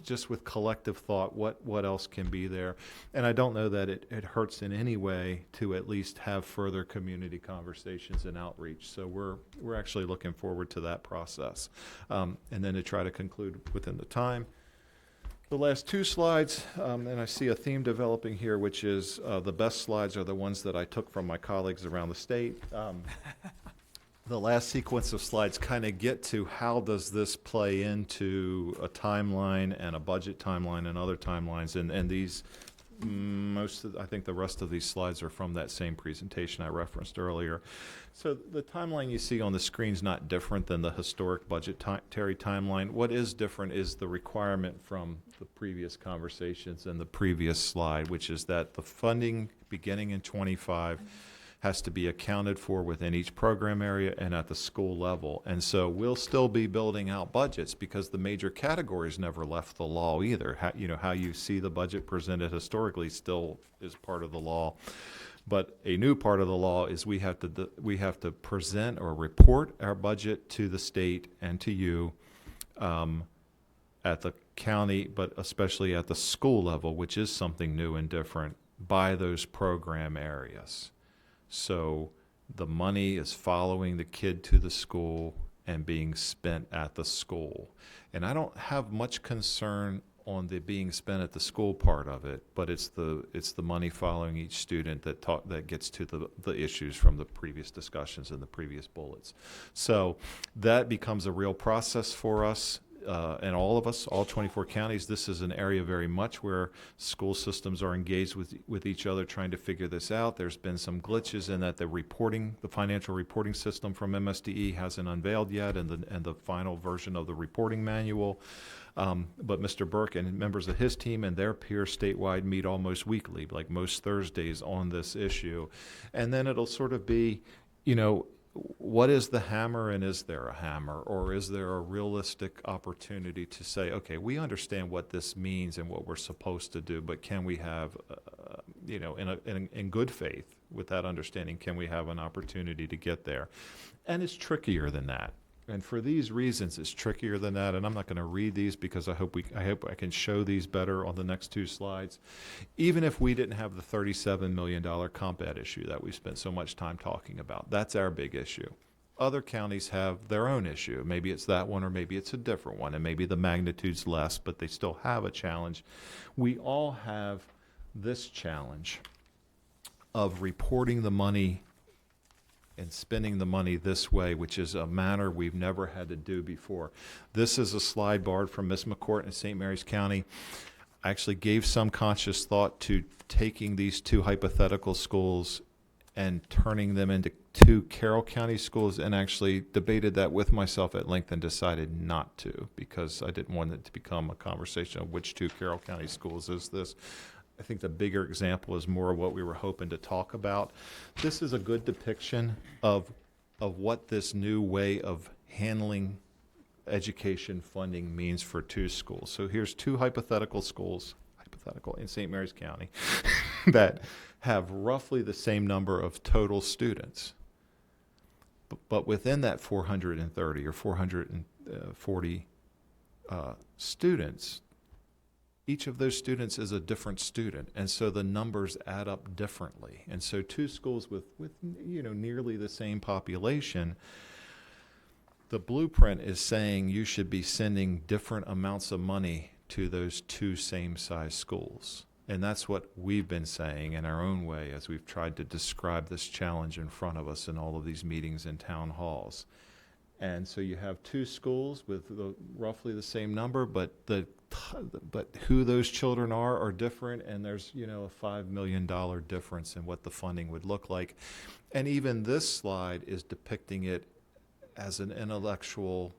just with collective thought, what else can be there? And I don't know that it hurts in any way to at least have further community conversations and outreach. So we're actually looking forward to that process. And then to try to conclude within the time. The last two slides, and I see a theme developing here, which is the best slides are the ones that I took from my colleagues around the state. The last sequence of slides kind of get to how does this play into a timeline and a budget timeline and other timelines, and these I think the rest of these slides are from that same presentation I referenced earlier. So the timeline you see on the screen is not different than the historic budgetary timeline. What is different is the requirement from the previous conversations and the previous slide, which is that the funding beginning in 25 has to be accounted for within each program area and at the school level. And so we'll still be building out budgets, because the major categories never left the law either. How you see the budget presented historically still is part of the law. But a new part of the law is we have to present or report our budget to the state and to you at the county, but especially at the school level, which is something new and different, by those program areas. So the money is following the kid to the school and being spent at the school. And I don't have much concern on the being spent at the school part of it, but it's the money following each student that gets to the issues from the previous discussions and the previous bullets. So that becomes a real process for us. and all of us, all 24 counties, this is an area very much where school systems are engaged with each other trying to figure this out. There's been some glitches in that the financial reporting system from MSDE hasn't unveiled yet, and the final version of the reporting manual. But Mr. Burke and members of his team and their peers statewide meet almost weekly, like most Thursdays, on this issue. And then it'll sort of be, what is the hammer, and is there a hammer, or is there a realistic opportunity to say, okay, we understand what this means and what we're supposed to do, but can we have, in good faith with that understanding, can we have an opportunity to get there? And it's trickier than that. And for these reasons, it's trickier than that. And I'm not going to read these because I hope I can show these better on the next two slides. Even if we didn't have the $37 million comp ed issue that we spent so much time talking about, that's our big issue. Other counties have their own issue. Maybe it's that one, or maybe it's a different one, and maybe the magnitude's less, but they still have a challenge. We all have this challenge of reporting the money and spending the money this way, which is a manner we've never had to do before. This is a slide borrowed from Ms. McCourt in St. Mary's County. I actually gave some conscious thought to taking these two hypothetical schools and turning them into two Carroll County schools, and actually debated that with myself at length and decided not to, because I didn't want it to become a conversation of which two Carroll County schools is this. I think the bigger example is more of what we were hoping to talk about. This is a good depiction of what this new way of handling education funding means for two schools. So here's two hypothetical schools, in St. Mary's County, that have roughly the same number of total students. But within that 430 or 440 students, each of those students is a different student, and so the numbers add up differently. And so two schools with nearly the same population, the blueprint is saying you should be sending different amounts of money to those two same-size schools. And that's what we've been saying in our own way as we've tried to describe this challenge in front of us in all of these meetings and town halls. And so you have two schools with roughly the same number, but who those children are different, and there's a $5 million difference in what the funding would look like. And even this slide is depicting it as an intellectual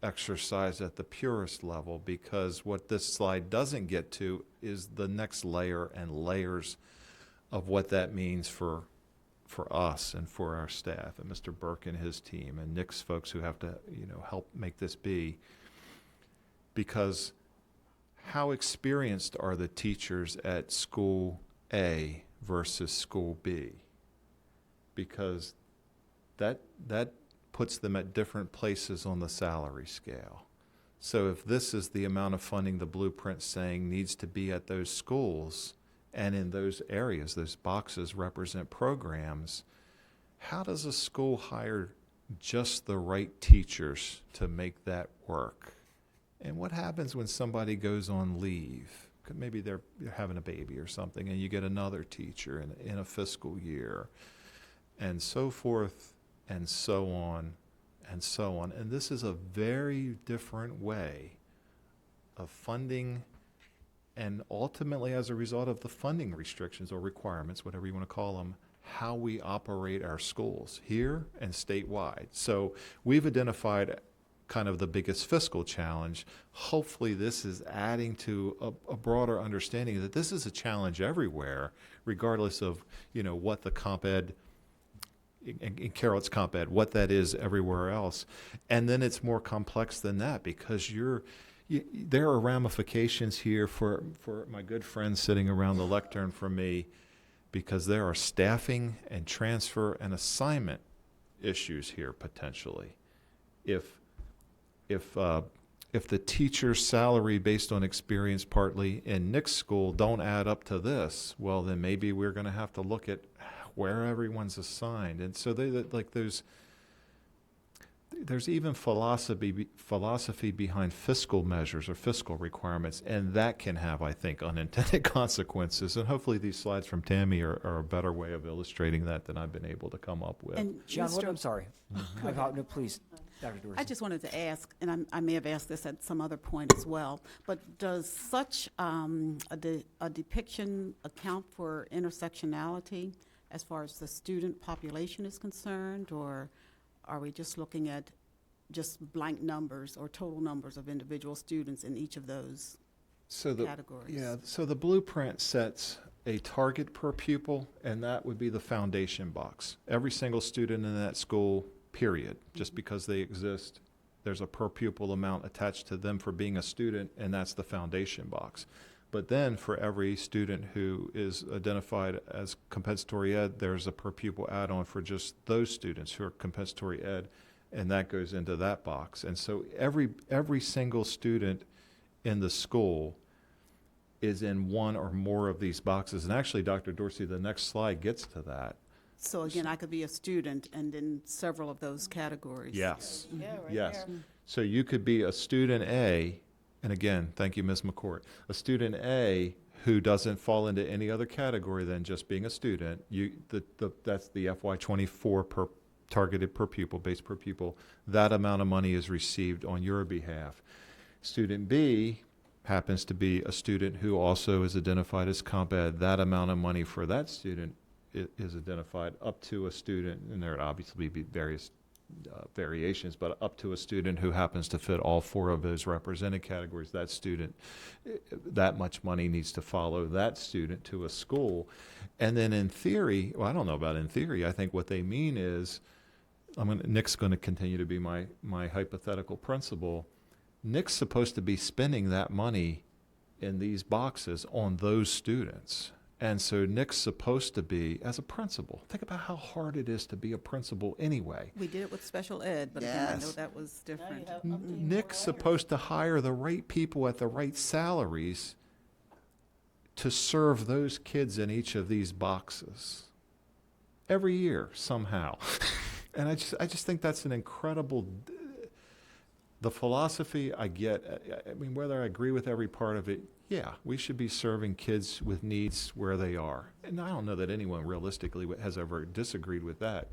exercise at the purest level, because what this slide doesn't get to is the next layer and layers of what that means for us and for our staff and Mr. Burke and his team and Nick's folks who have to help make this be. Because how experienced are the teachers at school A versus school B? Because that puts them at different places on the salary scale. So if this is the amount of funding the blueprint's saying needs to be at those schools, and in those areas, those boxes represent programs, how does a school hire just the right teachers to make that work? And what happens when somebody goes on leave? Maybe they're having a baby or something, and you get another teacher in a fiscal year, and so forth, and so on, and so on. And this is a very different way of funding, and ultimately, as a result of the funding restrictions or requirements, whatever you want to call them, how we operate our schools here and statewide. So we've identified kind of the biggest fiscal challenge. Hopefully this is adding to a broader understanding that this is a challenge everywhere, regardless of what the comp ed, in Carroll it's comp ed, what that is everywhere else. And then it's more complex than that, because there are ramifications here for my good friends sitting around the lectern from me, because there are staffing and transfer and assignment issues here potentially. If the teacher's salary based on experience partly in Nick's school don't add up to this, well, then maybe we're going to have to look at where everyone's assigned. And so there's even philosophy behind fiscal measures or fiscal requirements, and that can have, I think, unintended consequences. And hopefully these slides from Tammy are a better way of illustrating that than I've been able to come up with. John, I'm sorry. No, please. Dr. Dorsey. I just wanted to ask, and I may have asked this at some other point as well, but does such a depiction account for intersectionality as far as the student population is concerned, or are we just looking at just blank numbers or total numbers of individual students in each of those categories? Yeah, so the blueprint sets a target per pupil, and that would be the foundation box. Every single student in that school, period, just because they exist, there's a per pupil amount attached to them for being a student, and that's the foundation box. But then for every student who is identified as compensatory ed, there's a per pupil add-on for just those students who are compensatory ed, and that goes into that box. And so every single student in the school is in one or more of these boxes. And actually, Dr. Dorsey, the next slide gets to that. So again, I could be a student and in several of those categories. Yes. Yeah, right Yes. there. So you could be a student A, and again, thank you, Ms. McCourt, a student A who doesn't fall into any other category than just being a student. That's the FY24 per targeted per pupil, base per pupil. That amount of money is received on your behalf. Student B happens to be a student who also is identified as comp ed. That amount of money for that student is identified up to a student, and there would obviously be various variations, but up to a student who happens to fit all four of those represented categories. That student, that much money needs to follow that student to a school. And then in theory, well, I don't know about in theory, I think what they mean is, Nick's going to continue to be my hypothetical principal. Nick's supposed to be spending that money in these boxes on those students. And so Nick's supposed to be, as a principal, think about how hard it is to be a principal anyway. We did it with special ed, but again, I know Yes. that was different. Nick's supposed to hire the right people at the right salaries to serve those kids in each of these boxes every year somehow. And I just think that's an incredible. The philosophy I get, I mean, whether I agree with every part of it, yeah, we should be serving kids with needs where they are. And I don't know that anyone realistically has ever disagreed with that.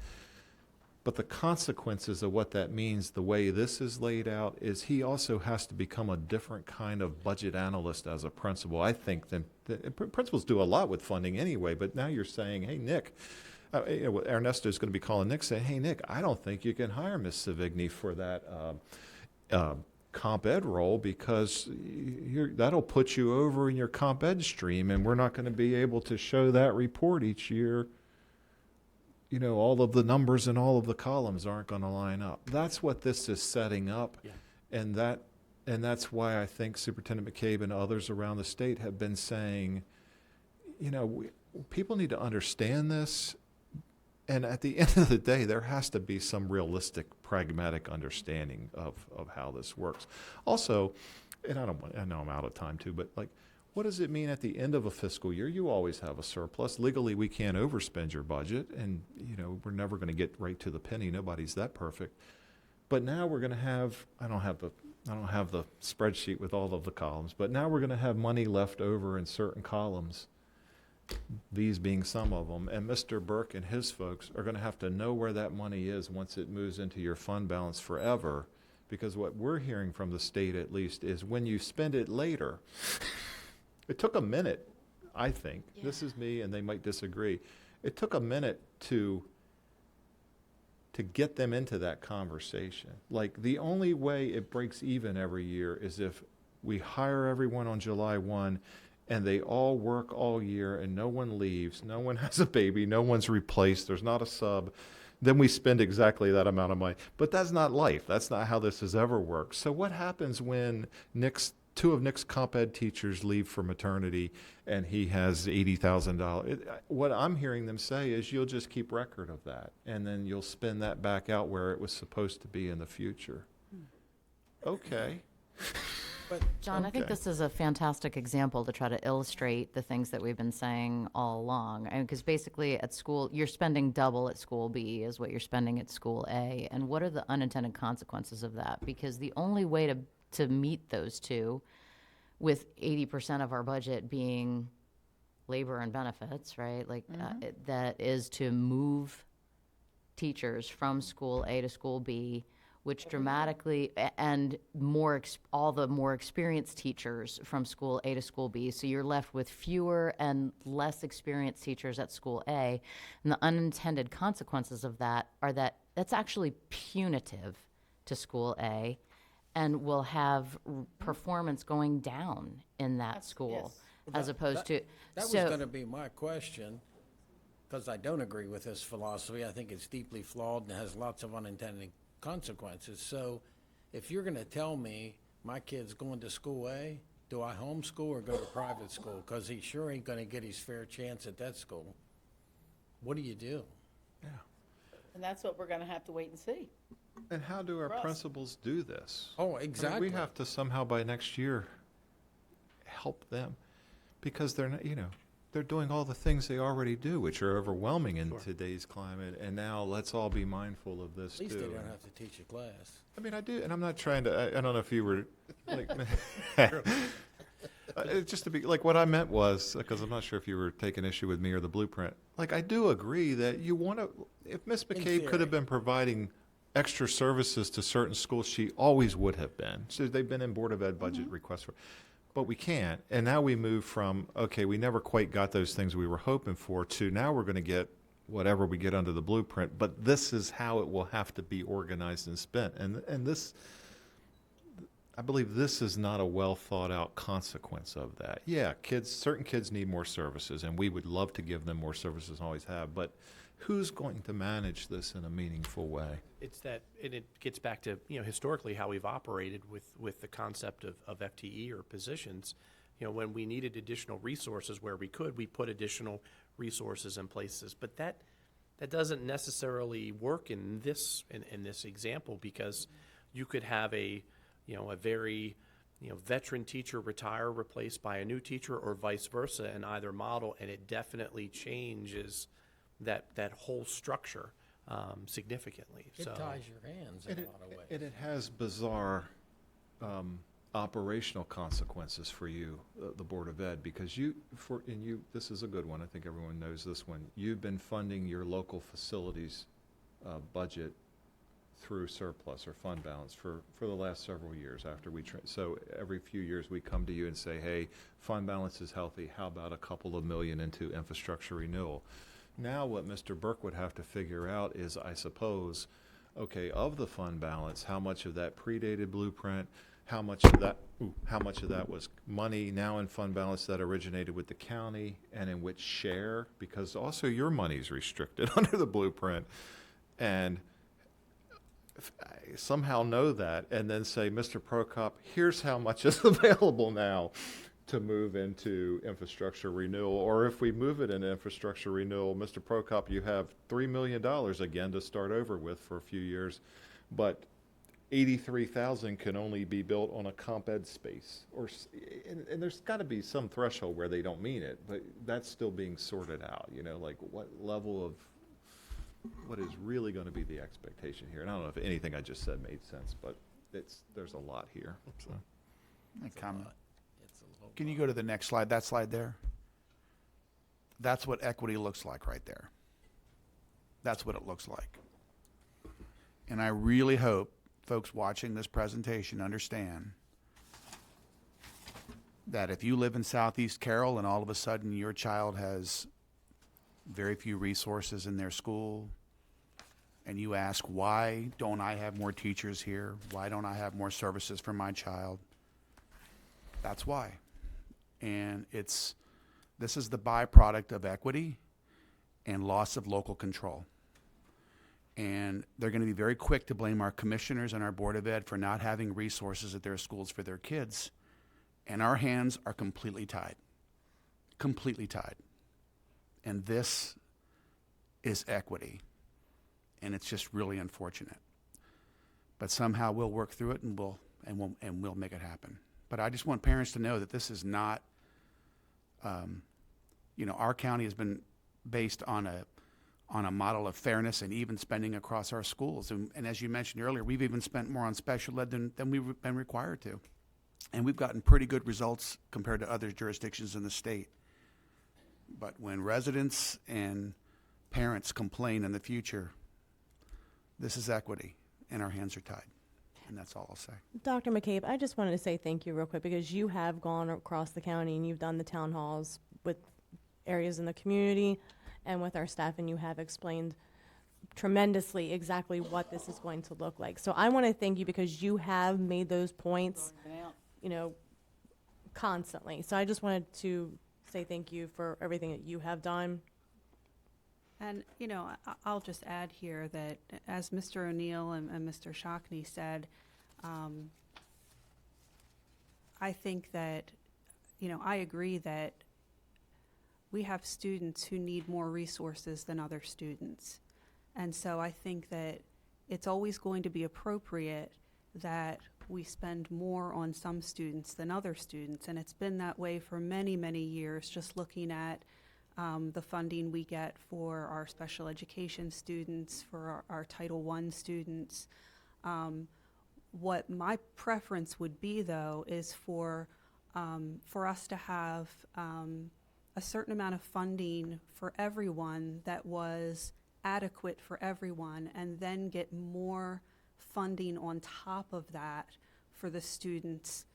But the consequences of what that means, the way this is laid out, is he also has to become a different kind of budget analyst as a principal. I think that principals do a lot with funding anyway, but now you're saying, hey, Nick, Ernesto's going to be calling Nick saying, hey, Nick, I don't think you can hire Ms. Savigny for that comp ed role because that'll put you over in your comp ed stream, and we're not going to be able to show that report each year. You know, all of the numbers and all of the columns aren't going to line up. That's what this is setting up. Yeah. And that's why I think Superintendent McCabe and others around the state have been saying, you know, people need to understand this. And at the end of the day, there has to be some realistic, pragmatic understanding of how this works. Also, and I know I'm out of time too, but like, what does it mean at the end of a fiscal year? You always have a surplus. Legally, we can't overspend your budget, and you know we're never going to get right to the penny. Nobody's that perfect. But now we're going to have. I don't have the spreadsheet with all of the columns, but now we're going to have money left over in certain columns. These being some of them, and Mr. Burke and his folks are going to have to know where that money is once it moves into your fund balance forever, because what we're hearing from the state at least is when you spend it later, it took a minute, I think, this is me and they might disagree, it took a minute to get them into that conversation. Like the only way it breaks even every year is if we hire everyone on July 1 and they all work all year and no one leaves, no one has a baby, no one's replaced, there's not a sub, then we spend exactly that amount of money. But that's not life. That's not how this has ever worked. So what happens when two of Nick's comp ed teachers leave for maternity and he has $80,000? What I'm hearing them say is you'll just keep record of that and then you'll spend that back out where it was supposed to be in the future. Okay. John, I think Okay. this is a fantastic example to try to illustrate the things that we've been saying all along. Because basically at school, you're spending double at school B is what you're spending at school A. And what are the unintended consequences of that? Because the only way to meet those two, with 80% of our budget being labor and benefits, right? Like that is to move teachers from school A to school B which dramatically, and all the more experienced teachers from school A to school B. So you're left with fewer and less experienced teachers at school A. And the unintended consequences of that are that that's actually punitive to school A and will have performance going down in that school as opposed to. That was going to be my question, because I don't agree with this philosophy. I think it's deeply flawed and has lots of unintended consequences. So if you're going to tell me my kid's going to school A, do I homeschool or go to private school? Because he sure ain't going to get his fair chance at that school. What do you do? And that's what we're going to have to wait and see. And how do our For us. principals do this? Oh, I mean, exactly. we have to somehow by next year help them, because they're not, they're doing all the things they already do, which are overwhelming in today's climate. And now let's all be mindful of this At least too. they don't have to teach a class. I mean, I do, and I'm not trying to. I don't know if you were like. Just to be like, what I meant was, because I'm not sure if you were taking issue with me or the blueprint. Like, I do agree that you want to. If Miss McCabe could have been providing extra services to certain schools, she always would have been. So they've been in Board of Ed budget requests for. But we can't. And now we move from, okay, we never quite got those things we were hoping for, to now we're going to get whatever we get under the blueprint. But this is how it will have to be organized and spent. And this, I believe this is not a well thought out consequence of that. Yeah, certain kids need more services, and we would love to give them more services and always have. But who's going to manage this in a meaningful way? It's that, and it gets back to, historically how we've operated with the concept of FTE or positions. When we needed additional resources where we could, we put additional resources in places. But that doesn't necessarily work in this example, because you could have a very veteran teacher retire, replaced by a new teacher, or vice versa in either model, and it definitely changes that whole structure significantly. It ties your hands in a lot of ways. And it has bizarre operational consequences for you, the Board of Ed, because this is a good one. I think everyone knows this one. You've been funding your local facilities budget through surplus or fund balance for the last several years after so every few years we come to you and say, hey, fund balance is healthy. How about a couple of million into infrastructure renewal? Now what Mr. Burke would have to figure out is, I suppose, okay, of the fund balance, how much of that predated blueprint, how much of that was money now in fund balance that originated with the county, and in which share, because also your money's restricted under the blueprint. And somehow know that, and then say, Mr. Prokop, here's how much is available now to move into infrastructure renewal. Or if we move it into infrastructure renewal, Mr. Prokop, you have $3 million again to start over with for a few years, but 83,000 can only be built on a comp ed space. And there's got to be some threshold where they don't mean it, but that's still being sorted out. Like what level of, what is really going to be the expectation here? And I don't know if anything I just said made sense, but there's a lot here. So. Comment. Can you go to the next slide? That slide there? That's what equity looks like right there. That's what it looks like. And I really hope folks watching this presentation understand that if you live in Southeast Carroll and all of a sudden your child has very few resources in their school, and you ask, why don't I have more teachers here? Why don't I have more services for my child? That's why. And this is the byproduct of equity and loss of local control. And they're going to be very quick to blame our commissioners and our Board of Ed for not having resources at their schools for their kids. And our hands are completely tied. Completely tied. And this is equity. And it's just really unfortunate. But somehow we'll work through it, and we'll make it happen. But I just want parents to know that this is not, our county has been based on a model of fairness and even spending across our schools. And as you mentioned earlier, we've even spent more on special ed than we've been required to. And we've gotten pretty good results compared to other jurisdictions in the state. But when residents and parents complain in the future, this is equity, and our hands are tied. And that's all I'll say. Dr. McCabe, I just wanted to say thank you real quick because you have gone across the county and you've done the town halls with areas in the community and with our staff, and you have explained tremendously exactly what this is going to look like. So I want to thank you because you have made those points, you know, constantly. So I just wanted to say thank you for everything that you have done. And, you know, I'll just add here that as Mr. O'Neill and Mr. Shockney said, I think that, you know, I agree that we have students who need more resources than other students. And so I think that it's always going to be appropriate that we spend more on some students than other students. And it's been that way for many, many years, just looking at the funding we get for our special education students, for our Title I students. What my preference would be, though, is for us to have a certain amount of funding for everyone that was adequate for everyone, and then get more funding on top of that for the students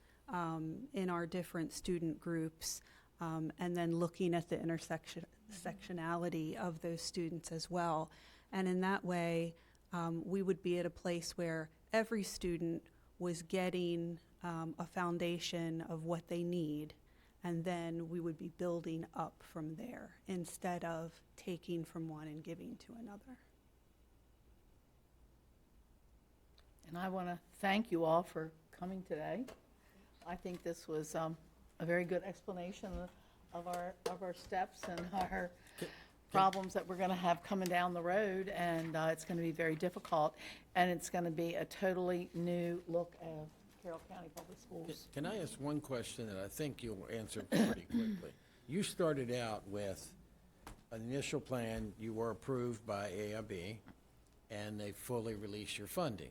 in our different student groups. And then looking at the intersectionality of those students as well. And in that way, we would be at a place where every student was getting a foundation of what they need, and then we would be building up from there instead of taking from one and giving to another. And I want to thank you all for coming today. I think this was a very good explanation of our steps and our problems that we're going to have coming down the road, and it's going to be very difficult, and it's going to be a totally new look at Carroll County Public Schools. Can I ask one question that I think you'll answer pretty quickly? You started out with an initial plan, you were approved by AIB, and they fully released your funding.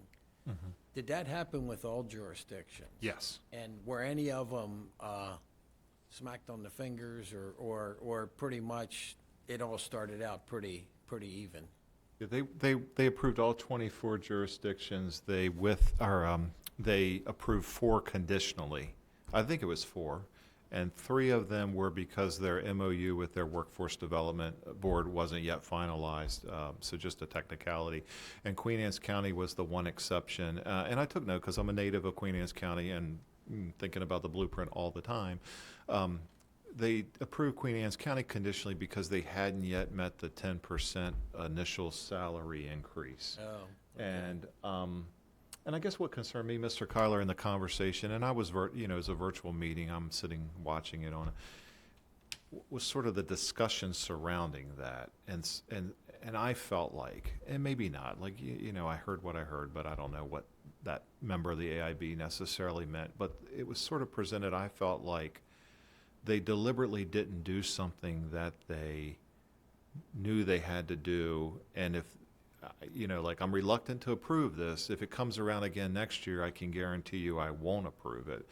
Mm-hmm. Did that happen with all jurisdictions? Yes. And were any of them smacked on the fingers, or pretty much it all started out pretty even? Yeah, they approved all 24 jurisdictions. They approved 4 conditionally. I think it was 4. And 3 of them were because their MOU with their Workforce Development Board wasn't yet finalized, so just a technicality. And Queen Anne's County was the one exception. And I took note because I'm a native of Queen Anne's County and thinking about the blueprint all the time. They approved Queen Anne's County conditionally because they hadn't yet met the 10% initial salary increase. Oh, okay. And I guess what concerned me, Mr. Kyler, in the conversation, and I was, it was a virtual meeting, I'm sitting watching it on, was sort of the discussion surrounding that. And I felt like, and maybe not, like, I heard what I heard, but I don't know what that member of the AIB necessarily meant. But it was sort of presented, I felt like they deliberately didn't do something that they knew they had to do. And if, like, I'm reluctant to approve this. If it comes around again next year, I can guarantee you I won't approve it.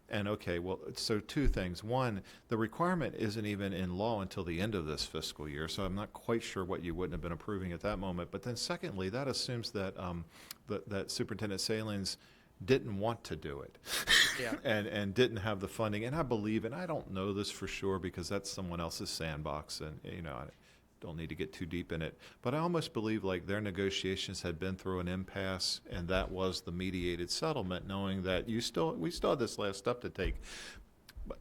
And okay, well, so 2 things. One, the requirement isn't even in law until the end of this fiscal year, so I'm not quite sure what you wouldn't have been approving at that moment. But then secondly, that assumes that that Superintendent Salins didn't want to do it. Yeah. and didn't have the funding. And I believe, and I don't know this for sure because that's someone else's sandbox, and I don't need to get too deep in it, but I almost believe like their negotiations had been through an impasse, and that was the mediated settlement, knowing that we still had this last step to take.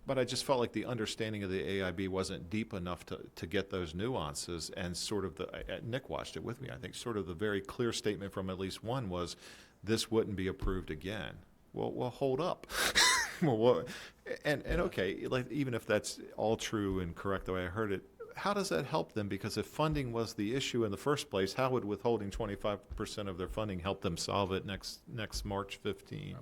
But I just felt like the understanding of the AIB wasn't deep enough to get those nuances, and sort of Nick watched it with me, I think sort of the very clear statement from at least one was, this wouldn't be approved again. Well, hold up. And okay, like, even if that's all true and correct the way I heard it, how does that help them? Because if funding was the issue in the first place, how would withholding 25% of their funding help them solve it next March 15?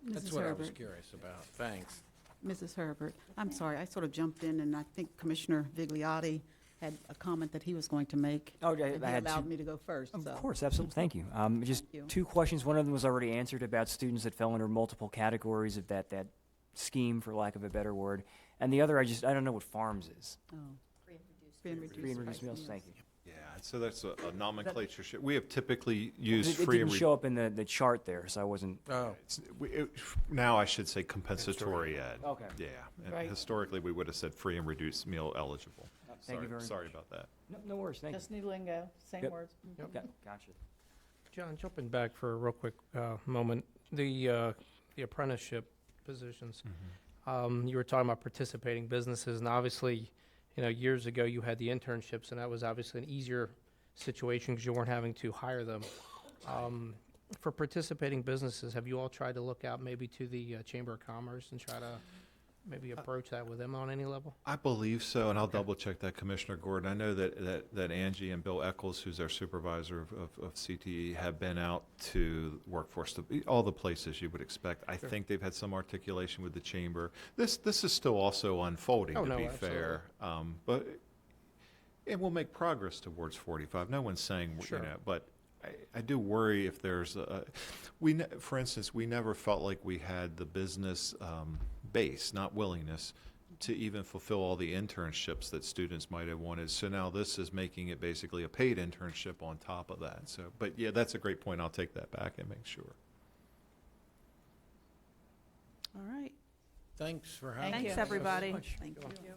That's Mrs. what I was Herbert. curious about. Thanks. Mrs. Herbert, I'm sorry, I sort of jumped in, and I think Commissioner Vigliotti had a comment that he was going to make. Oh, and I he had allowed two- me to go first. Of so. course, absolutely. Thank you. Just you. 2 questions. One of them was already answered about students that fell under multiple categories of that scheme, for lack of a better word. And the other, I don't know what farms is. Oh. Free and reduced Free and reduced price meals. Thank you. Yeah, so that's a nomenclature. We have typically used It free didn't and show up in the chart there, so I wasn't. Oh, now I should say compensatory ed. Okay. Yeah. And Right. historically, we would have said free and reduced meal eligible. Thank you very Sorry much. about that. No worries, thank Just new lingo, same Yep. words. you. Gotcha. John, jumping back for a real quick moment, the apprenticeship positions. You were talking about participating businesses, and obviously, years ago you had the internships, and that was obviously an easier situation because you weren't having to hire them. For participating businesses, have you all tried to look out maybe to the Chamber of Commerce and try to maybe approach that with them on any level? I believe so, and I'll double check that, Commissioner Gordon. I know that Angie and Bill Eccles, who's our supervisor of CTE, have been out to workforce, all the places you would expect. I think they've had some articulation with the chamber. This is still also unfolding, Oh, to no, be absolutely. fair. But it will make progress towards 45. No one's saying, Sure. but I do worry if there's for instance, we never felt like we had the business base, not willingness, to even fulfill all the internships that students might have wanted. So now this is making it basically a paid internship on top of that. So, but yeah, that's a great point. I'll take that back and make sure. All right. thanks for having Thank us. Thanks, everybody. Much. Thank you.